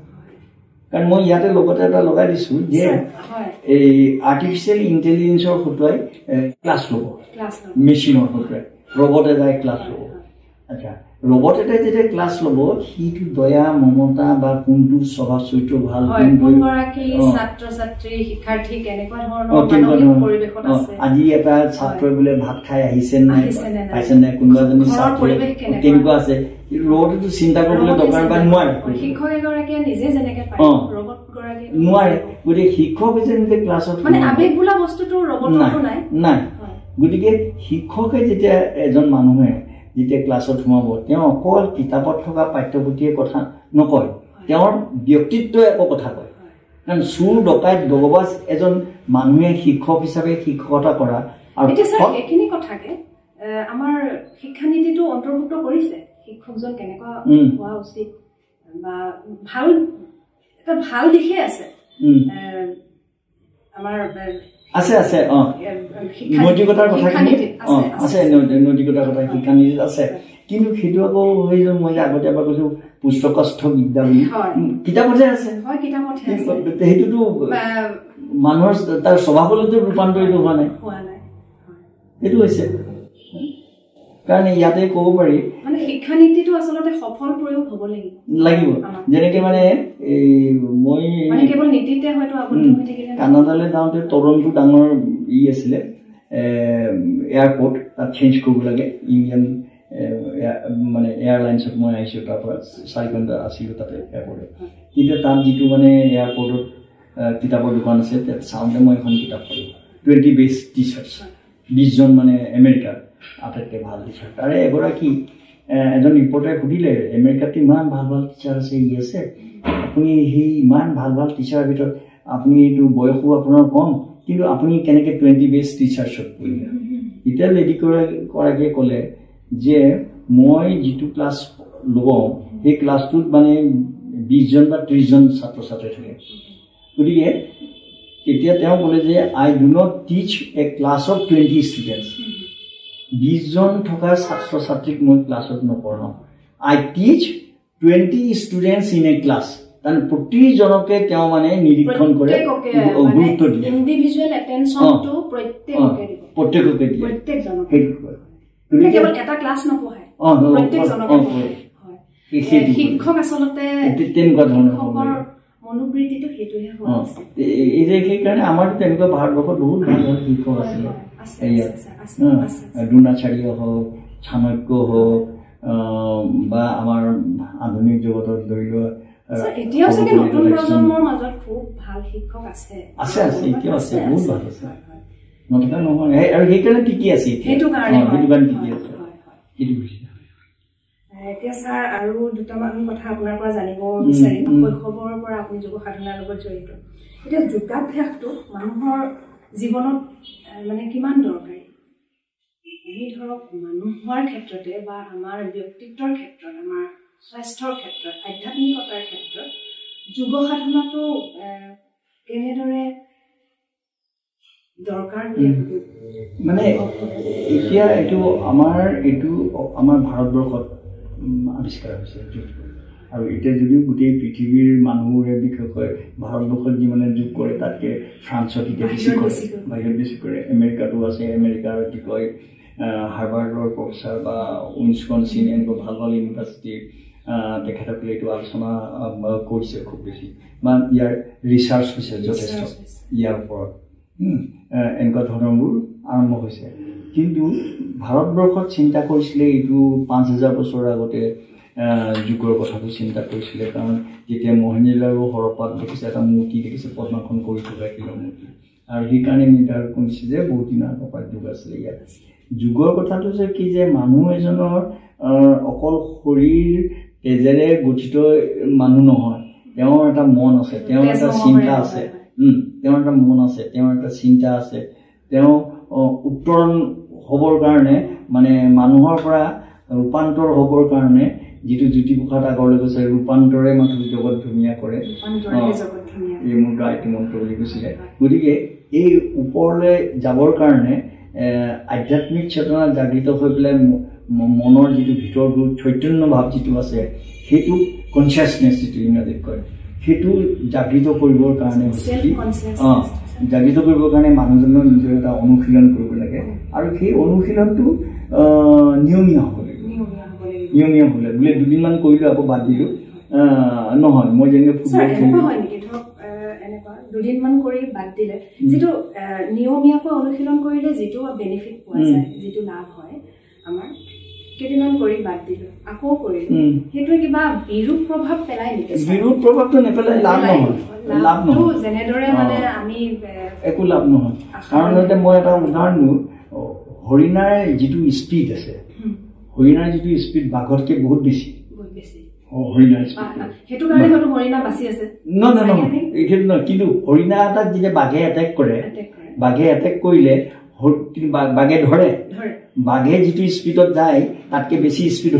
কাৰণ মই ইয়াতে লগতে এটা লগাই দিছোঁ যে এই আৰ্টিফিচিয়েল ইণ্টেলিজেঞ্চৰ হতুৱাই ক্লাছ ল'ব মেচিনৰ হতুৱাই ৰবট এটাই ক্লাছ ল'ব আচ্ছা ৰবট এটাই যেতিয়া ক্লাছ ল'ব সিটো দয়া মমতা বা কোনটো স্বভাৱ চৰিত্ৰ ভাল আজি এটা ছাত্ৰই বোলে ভাত খাই আহিছে নাই পাইছে নাই কোনোবা এজনী ছাত্ৰী কেনেকুৱা আছে ৰবটেটো চিন্তা কৰিবলৈ দৰকাৰ বা নোৱাৰে নোৱাৰে গতিকে শিক্ষক যেনেকে ক্লাছত নাই গতিকে শিক্ষকে যেতিয়া এজন মানুহে যেতিয়া ক্লাছত সোমাব তেওঁ অকল কিতাপত থকা পাঠ্যপুথিয়ে কথা নকয় তেওঁৰ ব্যক্তিত্বই একো কথা কয় কাৰণ চুৰ ডকাইত দগবাজ এজন মানুহে শিক্ষক হিচাপে শিক্ষকতা কৰা আৰু এইখিনি কথাকে আমাৰ শিক্ষানীতিটো অন্তৰ্ভুক্ত কৰিছে শিক্ষকজন কেনেকুৱা হোৱা উচিত বা ভাল এটা ভাল দিশে আছে আমাৰ আছে আছে নৈতিকতাৰ কথাখিনি আছে নৈতিকতাৰ কথা শিক্ষানীতিত আছে কিন্তু সেইটো আকৌ হৈ যে মই যে আগতে এবাৰ কৈছোঁ পুস্তকস্থ বিদ্যা বুলি কিতাপতহে আছে সেইটোতো মানুহৰ তাৰ স্বভাৱলৈতো ৰূপান্তৰিত হোৱা নাই সেইটো হৈছে কাৰণ ইয়াতে ক'ব পাৰি মানে শিক্ষানীতিটো আচলতে সফল প্ৰয়োগ হ'ব লাগিব যেনেকে মানে মই কেৱল নীতিতে হয়তো আবদ্ধ হৈ থাকিলে কানাডালৈ যাওঁতে টৰন্টো ডাঙৰ আছিলে এয়াৰপৰ্ট তাত চেঞ্জ কৰিব লাগে ইণ্ডিয়ান মানে এয়াৰলাইন্সত মই আহিছোঁ তাৰ পৰা 4 ঘণ্টা আছিলোঁ তাতে এয়াৰপৰ্টত কিন্তু তাত যিটো মানে এয়াৰপৰ্টত কিতাপৰ দোকান আছে তাত চাওঁতে মই এখন কিতাপ পালোঁ 20 বেষ্ট টিচাৰ্ছ 20 জন মানে আমেৰিকাৰ আটাইতকৈ ভাল টিচাৰ তাৰে এগৰাকী এজন ৰিপৰ্টাৰে সুধিলে আমেৰিকাত ইমান ভাল ভাল টিচাৰ আছে আছে আপুনি সেই ইমান ভাল ভাল টিচাৰৰ ভিতৰত আপুনি এইটো বয়সো আপোনাৰ কম কিন্তু আপুনি কেনেকৈ 20 বেষ্ট টিচাৰ্ছত পৰিলে এতিয়া লেডিগৰাকীয়ে ক'লে যে মই যিটো ক্লাছ লওঁ সেই ক্লাছটোত মানে 20 জন বা 30 জন ছাত্ৰ ছাত্ৰী থাকে গতিকে তেতিয়া তেওঁ ক'লে যে আই ডু নট টিচ এ ক্লাছ অফ 20 ষ্টুডেণ্টছ 20 জন থকা ছাত্ৰ ছাত্ৰীক মই ক্লাছত নপঢ়াওঁ আই টিচ 20 ষ্টুডেণ্টছ ইন এ ক্লাছ তাৰমানে প্ৰতিজনকে তেওঁ মানে নিৰীক্ষণ কৰে গুৰুত্ব দিয়ে ইণ্ডিভিজুৱেল এটেনশ্যনটো প্ৰত্যেককে দিয়ে কেৱল এটা ক্লাছ নপঢ়ায় প্ৰত্যেকজনকে শিক্ষক আচলতে তেনেকুৱা ধৰণৰ মনোবৃত্তিটো সেইটোহে হোৱা সেইকাৰণে আমাৰতো তেনেকুৱা ভাৰতবৰ্ষত বহুত ভাল ভাল শিক্ষক আছিলে দ্ৰোণাচাৰ্য হওক চাণক্য হওক বা আমাৰ আধুনিক জগতত ধৰি লোৱা এতিয়াও চাগে নতুন প্ৰজন্মৰ মাজত খুব ভাল শিক্ষক আছে এতিয়াও আছে বহুত ভাল আছে নথকা নহয় আৰু সেইকাৰণে টিকি আছে সেইটো কাৰণে টিকি আছে সেইটো এতিয়া ছাৰ আৰু দুটামান কথা আপোনাৰ পৰা জানিব বিচাৰিম শৈশৱৰ পৰা আপুনি যোগ সাধনাৰ লগত জড়িত এতিয়া যোগাভ্যাসটো মানুহৰ জীৱনত মানে কিমান দৰকাৰী আমি ধৰক মানুহৰ ক্ষেত্ৰতে বা আমাৰ ব্যক্তিত্বৰ ক্ষেত্ৰত আমাৰ স্বাস্থ্যৰ ক্ষেত্ৰত আধ্যাত্মিকতাৰ ক্ষেত্ৰত যোগ সাধনাটো কেনেদৰে দৰকাৰ মানে এতিয়া এইটো আমাৰ ভাৰতবৰ্ষত আৱিষ্কাৰ হৈছে আৰু এতিয়া যদিও গোটেই পৃথিৱীৰ মানুহবোৰে বিশেষকৈ ভাৰতবৰ্ষত যি মানে যোগ কৰে তাতকৈ ফ্ৰান্সত এতিয়া বেছি কৰে বাহিৰত বেছি কৰে আমেৰিকাতো আছে আমেৰিকাৰ কি কয় হাৰ্ভাৰ্ডৰ প্ৰফেচাৰ বা উইনস্কনচিন এনেকুৱা ভাল ভাল ইউনিভাৰ্চিটিৰ তেখেতসকলে এইটো আলোচনা কৰিছে খুব বেছি বা ইয়াৰ ৰিচাৰ্চ হৈছে যথেষ্ট ইয়াৰ ওপৰত এনেকুৱা ধৰণৰবোৰ আৰম্ভ হৈছে কিন্তু ভাৰতবৰ্ষত চিন্তা কৰিছিলে এইটো 5000 বছৰৰ আগতে যুগৰ কথাটো চিন্তা কৰিছিলে কাৰণ যেতিয়া মহেঞ্জোদাৰো হৰপ্পাত দেখিছে এটা মূৰ্তি দেখিছে পদ্মাসন কৰি থকা শিলৰ মূৰ্তি আৰু সেইকাৰণে নিৰ্ধাৰণ কৰিছে যে বহুত দিনৰ আগৰ পৰা যুগ আছিলে ইয়াত যুগৰ কথাটো যে কি যে মানুহ এজনৰ অকল শৰীৰ তেজেৰে গঠিত মানুহ নহয় তেওঁৰ এটা মন আছে তেওঁৰ এটা চিন্তা আছে তেওঁৰ এটা মন আছে তেওঁৰ এটা চিন্তা আছে তেওঁ উত্তৰণ হ'বৰ কাৰণে মানে মানুহৰ পৰা ৰূপান্তৰ হ'বৰ কাৰণে যিটো জ্যোতিপ্ৰসাদ আগৰলৈ গৈছে ৰূপান্তৰে মাথো জগত ধুনীয়া কৰে এই মুদ্ৰা ইতিমন্ত্ৰ বুলি কৈছিলে গতিকে এই ওপৰলৈ যাবৰ কাৰণে আধ্যাত্মিক চেতনা জাগৃত হৈ পেলাই মনৰ যিটো ভিতৰটো চৈতন্য ভাৱ যিটো আছে সেইটো কনচিয়াছনেছ যিটো ইংৰাজীত কয় সেইটো জাগৃত কৰিবৰ কাৰণে জাগৃত কৰিবৰ কাৰণে মানুহজনৰ নিজৰ এটা অনুশীলন কৰিব লাগে আৰু সেই অনুশীলনটো নিয়মীয়া হ'ব লাগিব নিয়মীয়া হ'লে বোলে দুদিনমান কৰিলোঁ আকৌ বাদ দিলোঁ নহয় মই যেনেকৈ ফুটবল খেলিলোঁ দুদিনমান কৰি বাদ দিলে যিটো নিয়মীয়াকৈ অনুশীলন কৰিলে যিটো বেনিফিট পোৱা যায় যিটো লাভ হয় আমাৰ কেইদিনমান কৰি বাদ দিলো আকৌ কৰিলো সেইটো কিবা বিৰূপ প্ৰভাৱ পেলাই নেকি বিৰূপ প্ৰভাৱটো নেপেলাই লাভ নহয় যেনেদৰে মানে আমি একো লাভ নহয় কাৰণ এতিয়া মই এটা উদাহৰণ দিওঁ হৰিণাৰ যিটো স্পীড আছে হৰিণাৰ যিটো স্পীড বাঘতকৈ বহুত বেছি হৰিণাৰ সেইটো কাৰণে হয়তো হৰিণা বাচি আছে নহয় সেইটো নহয় কিন্তু হৰিণা এটাক যেতিয়া বাঘে এটেক কৰে বাঘে এটেক কৰিলে বাঘে ধৰে বাঘে যিটো স্পীডত যায় তাতকৈ বেছি স্পীড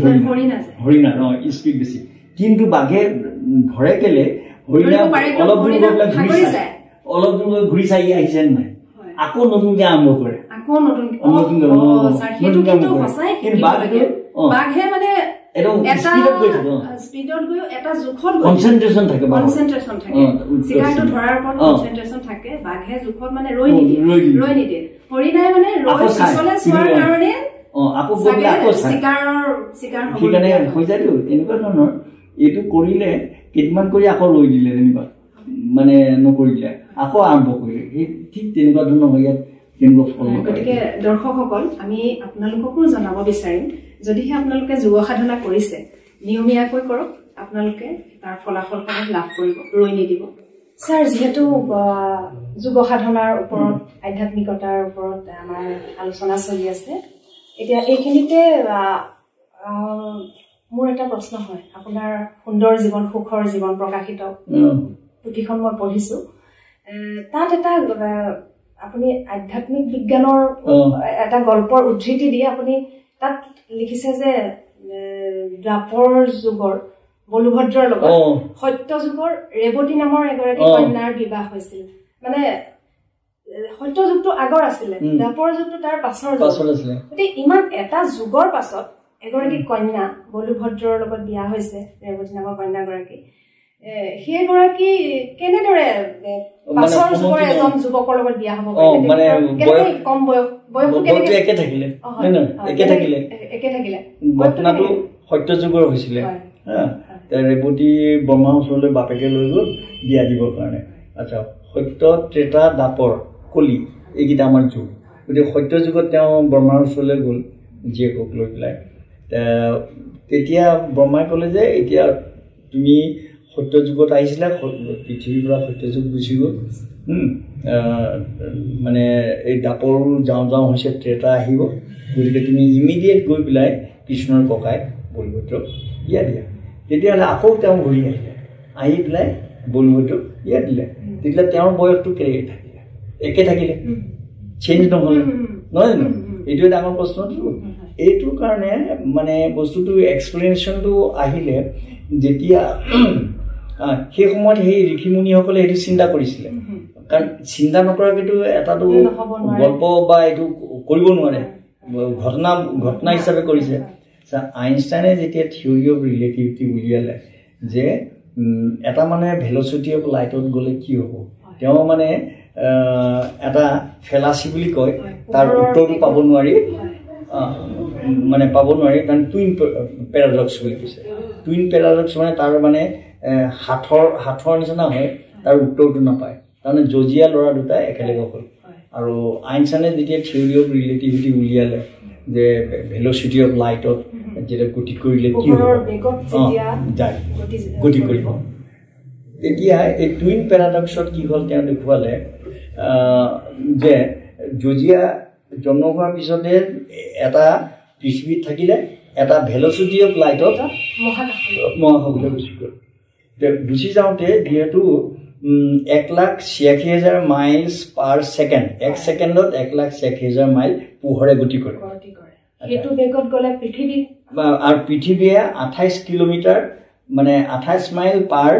হৰিণাৰ স্পীড বেছি কিন্তু বাঘে ধৰে কেলে হৰিণা অলপ দূৰ গৈ পেলাই অলপ দূৰ গৈ ঘূৰি চাই আহিছে নাই আকৌ নতুনকৈ আৰম্ভ কৰে বাঘে মানে স্পীডত গৈ এটা জোখত কনচেন্ট্ৰেচন থাকে চিকাৰটো ধৰাৰ ওপৰত কনচেন্ট্ৰেচন থাকে বাঘে জোখত মানে ৰৈ নিদিয়ে হৰিণাই মানে পিছলে চোৱাৰ কাৰণে সেইকাৰণে হৈ যায়তো তেনেকুৱা ধৰণৰ এইটো কৰিলে কেইদিনমান কৰি আকৌ ৰৈ দিলে যেনিবা মানে নকৰিলে আকৌ আৰম্ভ কৰিলে সেই ঠিক তেনেকুৱা ধৰণৰ হৈ ইয়াত তেনেকুৱা ফল গতিকে দৰ্শকসকল আমি আপোনালোককো জনাব বিচাৰিম যদিহে আপোনালোকে যোগ সাধনা কৰিছে নিয়মীয়াকৈ কৰক আপোনালোকে তাৰ ফলাফলসমূহ লাভ কৰিব ৰৈ নিদিব ছাৰ যিহেতু যোগ সাধনাৰ ওপৰত আধ্যাত্মিকতাৰ ওপৰত আমাৰ আলোচনা চলি আছে এতিয়া এইখিনিতে মোৰ এটা প্ৰশ্ন হয় আপোনাৰ সুন্দৰ জীৱন সুখৰ জীৱন প্ৰকাশিত পুথিখন মই পঢ়িছো তাত এটা আপুনি আধ্যাত্মিক বিজ্ঞানৰ এটা গল্পৰ উদ্ধৃতি দি আপুনি তাত লিখিছে যে দ্বাপৰ যুগৰ বলুভদ্ৰৰ লগত সত্য যুগৰ ৰেৱতী নামৰ এগৰাকী কন্যাৰ বিবাহ হৈছিল মানে সত্য যুগটো আগৰ আছিলে দ্বাপৰ যুগটো তাৰ পাছৰ আছিলে গতিকে ইমান এটা যুগৰ পাছত এগৰাকী কন্যা বলুভদ্ৰৰ লগত বিয়া হৈছে ৰেৱতী নামৰ কন্যাগৰাকী সেইগৰাকী কেনেদৰে পাছৰ যুগৰ এজন যুৱকৰ লগত বিয়া হ'ব পাৰে কম বয়সটো একে থাকিলে ঘটনাটো সত্য যুগৰ হৈছিলে ৰেৱতী ব্ৰহ্মাৰ ওচৰলৈ বাপেকে লৈ গ'ল বিয়া দিবৰ কাৰণে আচ্ছা সত্য ত্ৰেতা দ্বাপৰ কলি এইকেইটা আমাৰ যুগ গতিকে সত্য যুগত তেওঁ ব্ৰহ্মাৰ ওচৰলৈ গ'ল জীয়েকক লৈ পেলাই তেতিয়া ব্ৰহ্মাই ক'লে যে এতিয়া তুমি সত্য যুগত আহিছিলা পৃথিৱীৰ পৰা সত্য যুগ গুচি গ'ল মানে এই দ্বাপৰো যাওঁ হৈছে ত্ৰেতা আহিব গতিকে তুমি ইমিডিয়েট গৈ পেলাই কৃষ্ণৰ ককাই বলভদ্ৰক বিয়া দিয়া তেতিয়াহ'লে আকৌ তেওঁ ঘূৰি আহিলে আহি পেলাই বলভদ্ৰক বিয়া দিলে তেতিয়াহ'লে তেওঁৰ বয়সটো কেনেকৈ থাকিলে একে থাকিলে চেঞ্জ নহ'লে নহয় জানো এইটোৱে ডাঙৰ প্ৰশ্নটো এইটোৰ কাৰণে মানে বস্তুটো এক্সপ্লেনেশ্যনটো আহিলে যেতিয়া সেই সময়ত সেই ঋষিমুনিসকলে এইটো চিন্তা কৰিছিলে কাৰণ চিন্তা নকৰাকৈতো এটাতো গল্প বা এইটো কৰিব নোৱাৰে ঘটনা হিচাপে কৰিছে আইনষ্টাইনে যেতিয়া থিয়ৰি অফ ৰিলেটিভিটি উলিয়ালে যে এটা মানে ভেলচিটি অফ লাইটত গ'লে কি হ'ব তেওঁ মানে এটা ফেলাচি বুলি কয় তাৰ উত্তৰটো পাব নোৱাৰি কাৰণ টুইন পেৰাডক্স বুলি কৈছে টুইন পেৰাডক্স মানে তাৰ মানে হাতৰ নিচিনা হয় তাৰ উত্তৰটো নাপায় তাৰমানে জজিয়া ল'ৰা দুটাই একেলগে হ'ল আৰু আইনষ্টাইনে যেতিয়া থিয়ৰি অফ ৰিলেটিভিটি উলিয়ালে যে ভেলচিটি অফ লাইটত যেতিয়া গতি কৰিলে কি হ'ব যায় গতি কৰিব তেতিয়া এই টুইন পেৰাডক্সত কি হ'ল তেওঁ দেখুৱালে যে জজিয়া জন্ম হোৱাৰ পিছতে এটা পৃথিৱীত থাকিলে এটা ভেলচিটি অফ লাইটত মহাকাশলৈ গুচি গ'ল গুচি যাওঁতে যিহেতু 1,86,000 মাইলছ পাৰ ছেকেণ্ড 1 ছেকেণ্ডত 1,86,000 মাইল পোহৰে গতি কৰে সেইটো বেগত গলে পৃথিৱী আৰু পৃথিৱীয়ে 28 কিলোমিটাৰ মানে 28 মাইল পাৰ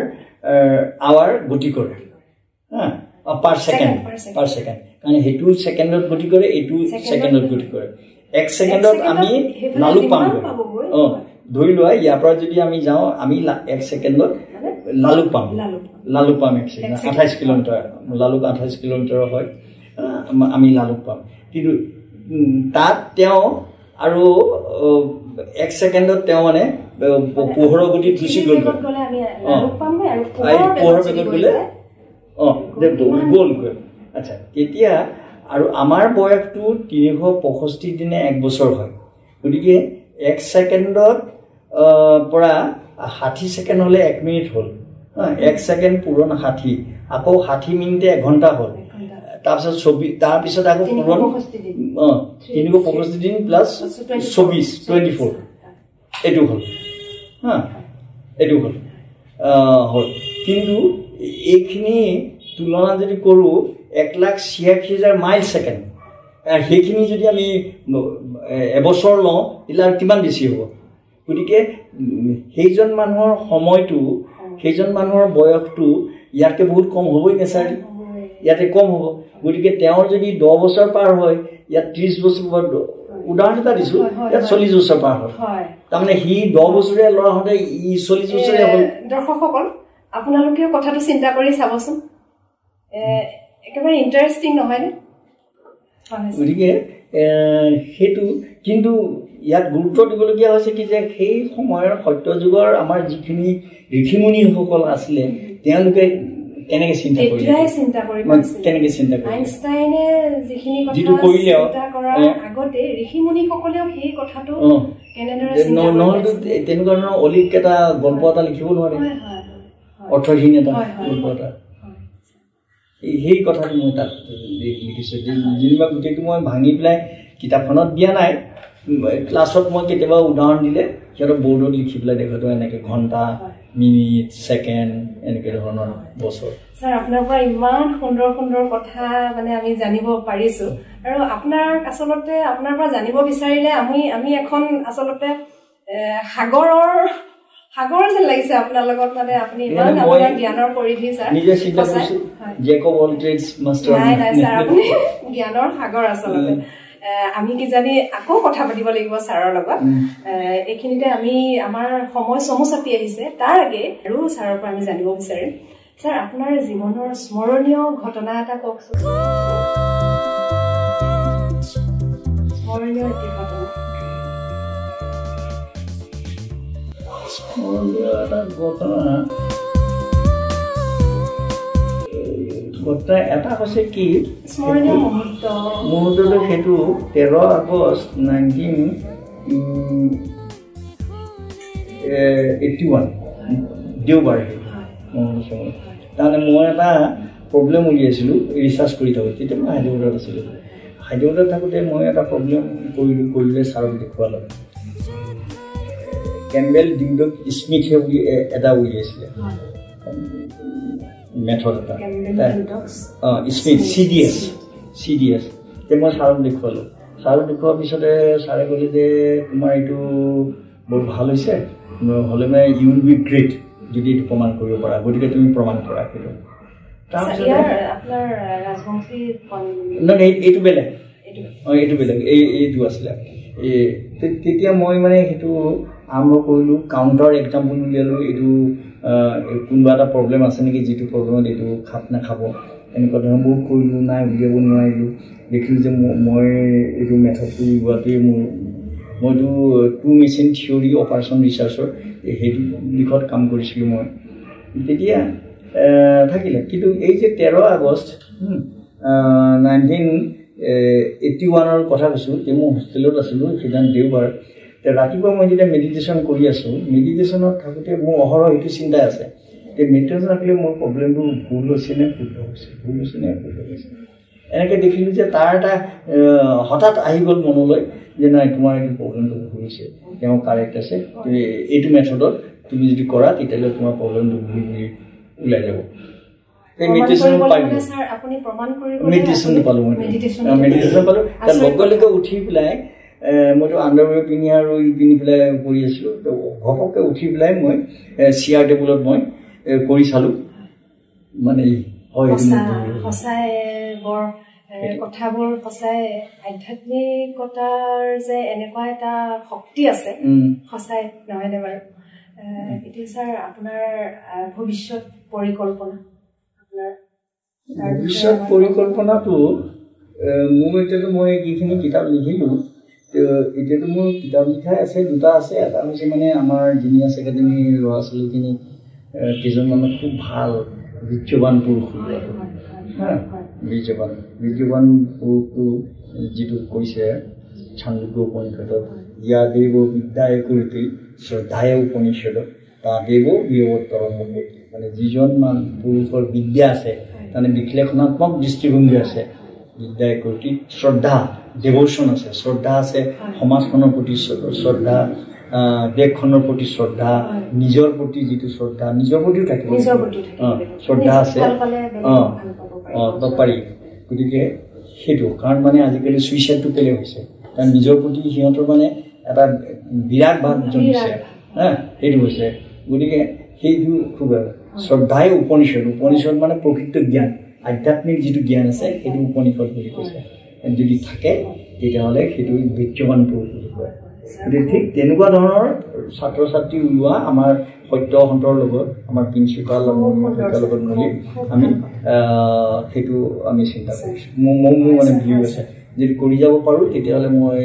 আৱাৰ গতি কৰে পাৰ ছেকেণ্ড কাৰণ সেইটো ছেকেণ্ডত গতি কৰে এইটো ছেকেণ্ডত গতি কৰে 1 ছেকেণ্ডত আমি লালু পাম ধৰি লোৱা ইয়াৰ পৰা যদি আমি যাওঁ আমি 1 ছেকেণ্ডত লালু পাম 1 ছেকেণ্ড 28 কিলোমিটাৰ লালুক 28 কিলোমিটাৰ হয় আমি লালুক পাম কিন্তু তাত তেওঁ আৰু 1 ছেকেণ্ডত তেওঁ মানে পোহৰৰ গতিত গুচি গ'ল পোহৰৰ বেগত গ'লে গ'লগৈ আচ্ছা তেতিয়া আৰু আমাৰ বয়সটো 365 দিনে 1 বছৰ হয় গতিকে 1 ছেকেণ্ডত পৰা 60 ছেকেণ্ড হ'লে 1 মিনিট হ'ল 1 ছেকেণ্ড পূৰণ 60 আকৌ 60 মিনিটে 1 ঘণ্টা হ'ল তাৰপিছত আকৌ পূৰণ 365 দিন প্লাছ 24 এইটো হ'ল হ'ল কিন্তু এইখিনি তুলনা যদি কৰোঁ 1,86,000 মাইল ছেকেণ্ড সেইখিনি যদি আমি এবছৰ লওঁ তেতিয়া কিমান বেছি হ'ব গতিকে সেইজন মানুহৰ সময়টো সেইজন মানুহৰ বয়সটো ইয়াতকৈ বহুত কম হ'বই নেচাৰি ইয়াতে কম হ'ব গতিকে তেওঁৰ যদি 10 বছৰ পাৰ হয় ইয়াত 30 বছৰ উদাহৰণ এটা দিছোঁ ইয়াত 40 বছৰ পাৰ হয় তাৰমানে সি 10 বছৰীয়া ল'ৰা হওঁতে ই 40 বছৰীয়া হ'ল দৰ্শকসকল আপোনালোকেও কথাটো চিন্তা কৰি চাবচোন একেবাৰে ইণ্টাৰেষ্টিং নহয়নে গতিকে সেইটো কিন্তু ইয়াত গুৰুত্ব দিবলগীয়া হৈছে কি যে সেই সময়ৰ সত্য যুগৰ আমাৰ যিখিনি ঋষিমুনিসকল আছিলে তেওঁলোকে কেনেকৈ চিন্তা কৰিলে আইনষ্টাইনে যিখিনি কথা চিন্তা কৰাৰ আগতে ঋষিমুনিসকলেও সেই কথাটো কেনেদৰে তেনেকুৱা ধৰণৰ অলিক এটা গল্প এটা লিখিব নোৱাৰে অৰ্থহীন এটা গল্প এটা সেই কথাটো মই তাত লিখিছোঁ যেনিবা গোটেইটো মই ভাঙি পেলাই কিতাপখনত দিয়া নাই ক্লাছত মই কেতিয়াবা উদাহৰণ দিলে সিহঁতক বৰ্ডত লিখি পেলাই দেখুৱাটো এনেকৈ ঘণ্টা মিনিট ছেকেণ্ড এনেকৈ ধৰণৰ বছৰ ছাৰ আপোনাৰ পৰা ইমান সুন্দৰ সুন্দৰ কথা মানে আমি জানিব পাৰিছোঁ আৰু আচলতে আপোনাৰ পৰা জানিব বিচাৰিলে আমি এখন আচলতে সাগৰ যেন লাগিছে আপোনাৰ লগত মানে আপুনি ইমান আপোনাৰ জ্ঞানৰ পৰিধি ছাৰ নিজে চিন্তা কৰিছোঁ জেকব অল ট্ৰেডছ মাষ্টাৰ নাই ছাৰ আপুনি জ্ঞানৰ সাগৰ আচলতে আমি কিজানি আকৌ কথা পাতিব লাগিব ছাৰৰ লগত এইখিনিতে আমি আমাৰ সময় চমু চাপি আহিছে তাৰ আগে আৰু ছাৰৰ পৰা আমি জানিব বিচাৰিম ছাৰ আপোনাৰ জীৱনৰ স্মৰণীয় ঘটনা এটা কওকচোন স্মৰণীয় এটি ঘটনা এটা হৈছে কি মুহূৰ্তটো সেইটো 13 আগষ্ট 1981 দেওবাৰ তাৰমানে মই এটা প্ৰব্লেম উলিয়াইছিলোঁ ৰিচাৰ্চ কৰি থাকোঁ তেতিয়া মই হায়দৰাবাদত আছিলোঁ হায়দৰাবাদত থাকোঁতে মই এটা প্ৰব্লেম কৰিলে ছাৰক দেখুৱালোঁ কেম্বেল ডিউডক স্মিথে বুলি এটা উলিয়াইছিলে মেথড এটা স্মিথ CDS তে মই ছাৰক দেখুৱালোঁ ছাৰক দেখুওৱাৰ পিছতে ছাৰে ক'লে যে তোমাৰ এইটো বহুত ভাল হৈছে হ'লে মানে ইউ উইল বি গ্ৰেট যদি এইটো প্ৰমাণ কৰিব পাৰা গতিকে তুমি প্ৰমাণ কৰা সেইটো তাৰপিছতে এইটো বেলেগ এইটো আছিলে তেতিয়া মই মানে সেইটো আৰম্ভ কৰিলোঁ কাউণ্টাৰ এক্সাম্পল উলিয়ালোঁ এইটো কোনোবা এটা প্ৰব্লেম আছে নেকি যিটো প্ৰব্লেমত এইটো খাপ নাখাব এনেকুৱা ধৰণৰ বহুত কৰিলোঁ নাই উলিয়াব নোৱাৰিলোঁ দেখিলোঁ যে মই এইটো মেথডটো উলিওৱাটোৱেই মইতো 2 মেচিন থিয়ৰী অপাৰেশ্যন ৰিচাৰ্চৰ সেইটো দিশত কাম কৰিছিলোঁ মই তেতিয়া থাকিলে কিন্তু এই যে 13 আগষ্ট 1981ৰ কথা কৈছোঁ যে মই হোষ্টেলত আছিলোঁ সেইদিনা দেওবাৰ ৰাতিপুৱা মই যেতিয়া মেডিটেশ্যন কৰি আছোঁ মেডিটেশ্যনত থাকোঁতে মোৰ অহৰহ এইটো চিন্তাই আছে যে মেডিটেশ্যন থাকিলে মোৰ প্ৰব্লেমটো ভুল হৈছে নে শুদ্ধ হৈছে এনেকৈ দেখিলোঁ যে তাৰ এটা হঠাৎ আহি গ'ল মনলৈ যে নাই তোমাৰ এইটো প্ৰব্লেমটো ভুল হৈছে তেওঁ কাৰেক্ট আছে এইটো মেথডত তুমি যদি কৰা তেতিয়াহ'লে তোমাৰ প্ৰব্লেমটো ভুল বুলি ওলাই যাব সেই মেডিটেশ্যন পাইছো স্যাৰ আপুনি প্ৰমাণ কৰিব মেডিটেশ্যন পালো তাৰ লগে উঠি পেলাই মইতো আণ্ডাৰৱেৰ পিন্ধি আৰু পিন্ধি পেলাই কৰি আছিলো তো ঘপককে উঠি পেলাই মই চেয়াৰ টেবুলত মই কৰি চালো মানে হয় সঁচাই বৰ কথাবোৰ সঁচাই আধ্যাত্মিকতাৰ যে এনেকুৱা এটা শক্তি আছে সঁচাই নহয়নে বাৰু এতিয়া স্যাৰ আপোনাৰ ভৱিষ্যত পৰিকল্পনা ভৱিষ্যত পৰিকল্পনাটো মোৰ এতিয়াতো মই যিখিনি কিতাপ লিখিলো এতিয়াতো মোৰ কিতাপ লিখাই আছে দুটা আছে এটা হৈছে মানে আমাৰ জিনিয়াছ একাডেমীৰ ল'ৰা ছোৱালীখিনি কেইজনমানৰ খুব ভাল বীৰ্যৱান পুৰুষ বীৰ্যৱান পুৰুষটো যিটো কৈছে ছান্দোগ্য উপনিষদত ইয়া দেৱ বিদ্যায় কুৰুতি শ্ৰদ্ধায় উপনিষদত তা দেৱ বিয়ৱতৰম মানে যিজন পুৰুষৰ বিদ্যা আছে তাৰমানে বিশ্লেষণাত্মক দৃষ্টিভংগী আছে বিদ্যায় কুৰুতি শ্ৰদ্ধা ডিভোশ্যন আছে শ্ৰদ্ধা আছে সমাজখনৰ প্ৰতি শ্ৰদ্ধা দেশখনৰ প্ৰতি শ্ৰদ্ধা নিজৰ প্ৰতি যিটো শ্ৰদ্ধা নিজৰ প্ৰতিও থাকিব শ্ৰদ্ধা আছে পাৰি গতিকে সেইটো কাৰণ মানে আজিকালি ছুইচাইডটো কেলে হৈছে কাৰণ নিজৰ প্ৰতি সিহঁতৰ মানে এটা বিৰাট ভাৱ জন্মিছে সেইটো হৈছে গতিকে সেইটো খুব শ্ৰদ্ধাই উপনিষদ মানে প্ৰকৃত জ্ঞান আধ্যাত্মিক যিটো জ্ঞান আছে সেইটো উপনিষদ বুলি কৈছে যদি থাকে তেতিয়াহ'লে সেইটো বীৰ্যৱান পুৰুষ বুলি কয় গতিকে ঠিক তেনেকুৱা ধৰণৰ ছাত্ৰ ছাত্ৰী ওলোৱা আমাৰ সত্য সন্তৰ লগত আমাৰ প্ৰিন্সিপাল লগত মিলি আমি সেইটো আমি চিন্তা কৰিছোঁ মোৰ মানে ভিউ আছে যদি কৰি যাব পাৰোঁ তেতিয়াহ'লে মই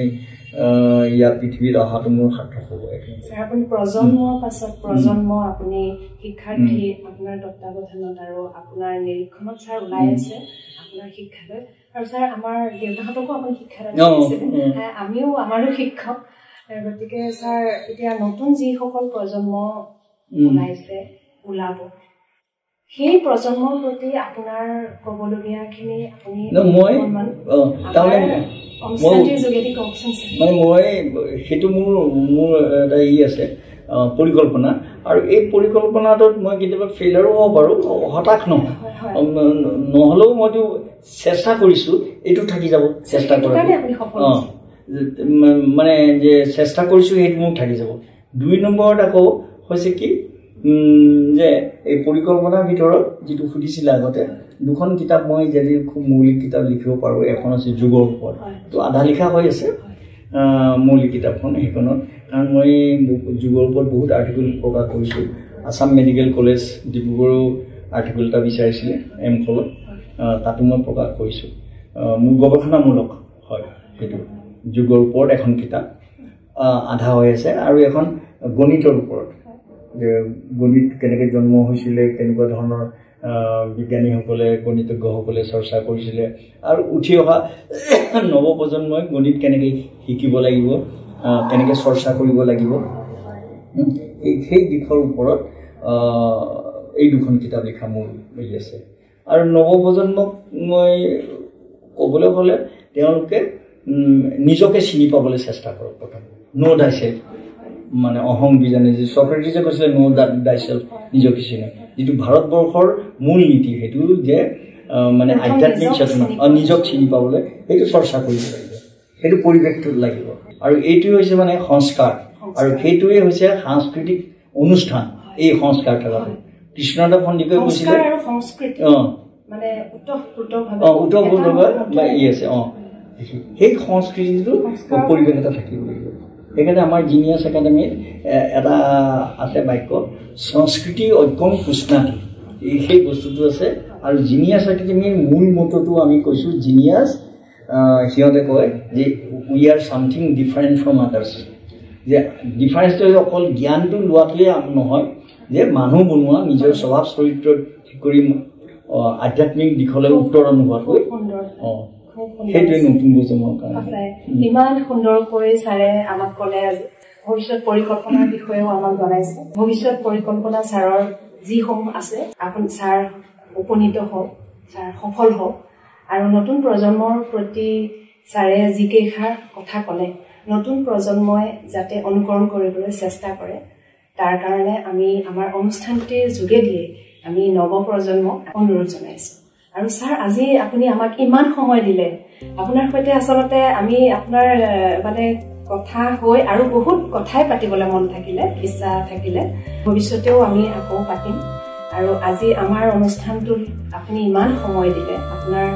ইয়াত পৃথিৱীত অহাটো মোৰ সাৰ্থক হ'ব আপুনি প্ৰজন্মৰ পাছত প্ৰজন্ম আপুনি শিক্ষাৰ্থী আপোনাৰ তত্ত্বাৱধানত আৰু আপোনাৰ নিৰীক্ষণত ছাৰ ওলাই আছে আপোনাৰ শিক্ষালৈ আৰু ছাৰ আমাৰ দেউতাহঁতকো আপুনি শিক্ষাদান কৰিছে আমিও আমাৰো শিক্ষক গতিকে ছাৰ এতিয়া নতুন যিসকল প্ৰজন্ম ওলাইছে ওলাব সেই প্ৰজন্মৰ প্ৰতি আপোনাৰ ক'বলগীয়াখিনি আপুনি মই সেইটো মোৰ এটা আছে পৰিকল্পনা আৰু এই পৰিকল্পনাটোত মই কেতিয়াবা ফেইলাৰো হ'ব পাৰোঁ হতাশ নহয় নহ'লেও মইতো চেষ্টা কৰিছোঁ এইটো থাকি যাব চেষ্টা কৰা মানে যে চেষ্টা কৰিছোঁ সেইটো মোক থাকি যাব 2 নম্বৰত আকৌ হৈছে কি যে এই পৰিকল্পনাৰ ভিতৰত যিটো সুধিছিলে আগতে দুখন কিতাপ মই যদি খুব মৌলিক কিতাপ লিখিব পাৰোঁ এখন আছে যুগৰ ওপৰত তো আধা লিখা হৈ আছে মৌলিক কিতাপখন সেইখনত কাৰণ মই যুগৰ ওপৰত বহুত আৰ্টিকেল প্ৰকাশ কৰিছোঁ আছাম মেডিকেল কলেজ ডিব্ৰুগড়ো আৰ্টিকেল এটা বিচাৰিছিলে এমফলত তাতো মই প্ৰকাশ কৰিছোঁ মোৰ গৱেষণামূলক হয় সেইটো যুগৰ ওপৰত এখন কিতাপ আধা হৈ আছে আৰু এখন গণিতৰ ওপৰত যে গণিত কেনেকৈ জন্ম হৈছিলে কেনেকুৱা ধৰণৰ বিজ্ঞানীসকলে গণিতজ্ঞসকলে চৰ্চা কৰিছিলে আৰু উঠি অহা নৱপ্ৰজন্মই গণিত কেনেকৈ শিকিব লাগিব কেনেকৈ চৰ্চা কৰিব লাগিব সেই দিশৰ ওপৰত এই দুখন কিতাপ লিখা মোৰ আছে আৰু নৱপ্ৰজন্মক মই ক'বলৈ হ'লে তেওঁলোকে নিজকে চিনি পাবলৈ চেষ্টা কৰক প্ৰথম নো ডাই সেল্ফ মানে অহং বিজানে যে সক্ৰেটিছে কৈছিলে নো ডাই সেল্ফ নিজকে চিনি যিটো ভাৰতবৰ্ষৰ মূল নীতি সেইটো যে মানে আধ্যাত্মিক চেতনা নিজক চিনি পাবলৈ সেইটো চৰ্চা কৰিব লাগিব সেইটো পৰিৱেশটো লাগিব আৰু এইটোৱে হৈছে মানে সংস্কাৰ আৰু সেইটোৱে হৈছে সাংস্কৃতিক অনুষ্ঠান এই সংস্কাৰ থকাটো কৃষ্ণদেৱ সন্দিকৈ কৈছিলে মানে উতঃপ্ৰোতভাৱে আছে সেই সংস্কৃতিটো পৰিৱেশ এটা থাকিব লাগিব সেইকাৰণে আমাৰ জিনিয়াছ একাডেমীত এটা আছে বাক্য সংস্কৃতি ঐক্যম পুষ্ণাতি সেই বস্তুটো আছে আৰু জিনিয়াছ একাডেমীৰ মূল মটটো আমি কৈছোঁ জিনিয়াছ সিহঁতে কয় যে we are something different from others যে ডিফাৰেঞ্চটো অকল জ্ঞানটো লোৱাটোৱে নহয় যে মানুহ বনোৱা নিজৰ স্বভাৱ চৰিত্ৰ ঠিক কৰি আধ্যাত্মিক দিশলৈ উত্তৰণ হোৱাকৈ সেইটোৱে নতুন প্ৰজন্মৰ কাৰণে ইমান সুন্দৰকৈ ছাৰে আমাক ক'লে আজি ভৱিষ্যত পৰিকল্পনাৰ বিষয়েও আমাক জনাইছে ভৱিষ্যত পৰিকল্পনা ছাৰৰ যিসমূহ আছে আপুনি ছাৰ উপনীত হওক ছাৰ সফল হওক আৰু নতুন প্ৰজন্মৰ প্ৰতি ছাৰে যিকেইষাৰ কথা ক'লে নতুন প্ৰজন্মই যাতে অনুকৰণ কৰিবলৈ চেষ্টা কৰে তাৰ কাৰণে আমি আমাৰ অনুষ্ঠানটিৰ যোগেদিয়ে আমি নৱপ্ৰজন্মক অনুৰোধ জনাইছো আৰু স্যাৰ আজি আপুনি আমাক ইমান সময় দিলে আপোনাৰ সৈতে আচলতে আমি আপোনাৰ মানে কথা হৈ আৰু বহুত কথাই পাতিবলৈ মন থাকিলে ইচ্ছা থাকিলে ভৱিষ্যতেও আমি আকৌ পাতিম আৰু আজি আমাৰ অনুষ্ঠানটোত আপুনি ইমান সময় দিলে আপোনাৰ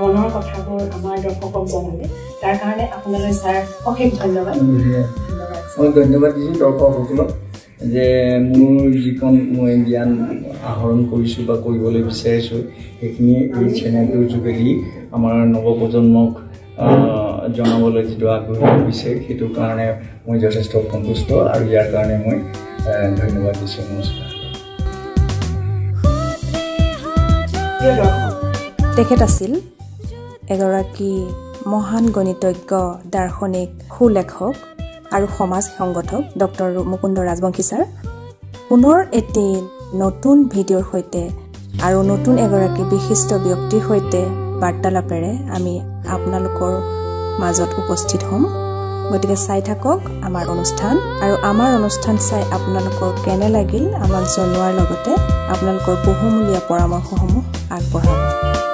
মনৰ কথাবোৰ আমাৰ দৰ্শকক জনালে তাৰ কাৰণে আপোনালৈ স্যাৰ অশেষ ধন্যবাদ মই ধন্যবাদ দিছোঁ দৰ্শকসকলক যে মোৰ যিখন মই জ্ঞান আহৰণ কৰিছোঁ বা কৰিবলৈ বিচাৰিছোঁ সেইখিনি এই চেনেলটোৰ যোগেদি আমাৰ নৱপ্ৰজন্মক জনাবলৈ যিটো আগ্ৰহ বিচাৰে সেইটো কাৰণে মই যথেষ্ট সন্তুষ্ট আৰু ইয়াৰ কাৰণে মই ধন্যবাদ দিছোঁ নমস্কাৰ তেখেত আছিল এগৰাকী মহান গণিতজ্ঞ দাৰ্শনিক সুলেখক আৰু সমাজ সংগঠক ডক্টৰ মুকুন্দ ৰাজবংশী ছাৰ পুনৰ এটি নতুন ভিডিঅ'ৰ সৈতে আৰু নতুন এগৰাকী বিশিষ্ট ব্যক্তিৰ সৈতে বাৰ্তালাপেৰে আমি আপোনালোকৰ মাজত উপস্থিত হ'ম গতিকে চাই থাকক আমাৰ অনুষ্ঠান আৰু আমাৰ অনুষ্ঠান চাই আপোনালোকৰ কেনে লাগিল আমাক জনোৱাৰ লগতে আপোনালোকৰ বহুমূলীয়া পৰামৰ্শসমূহ আগবঢ়াব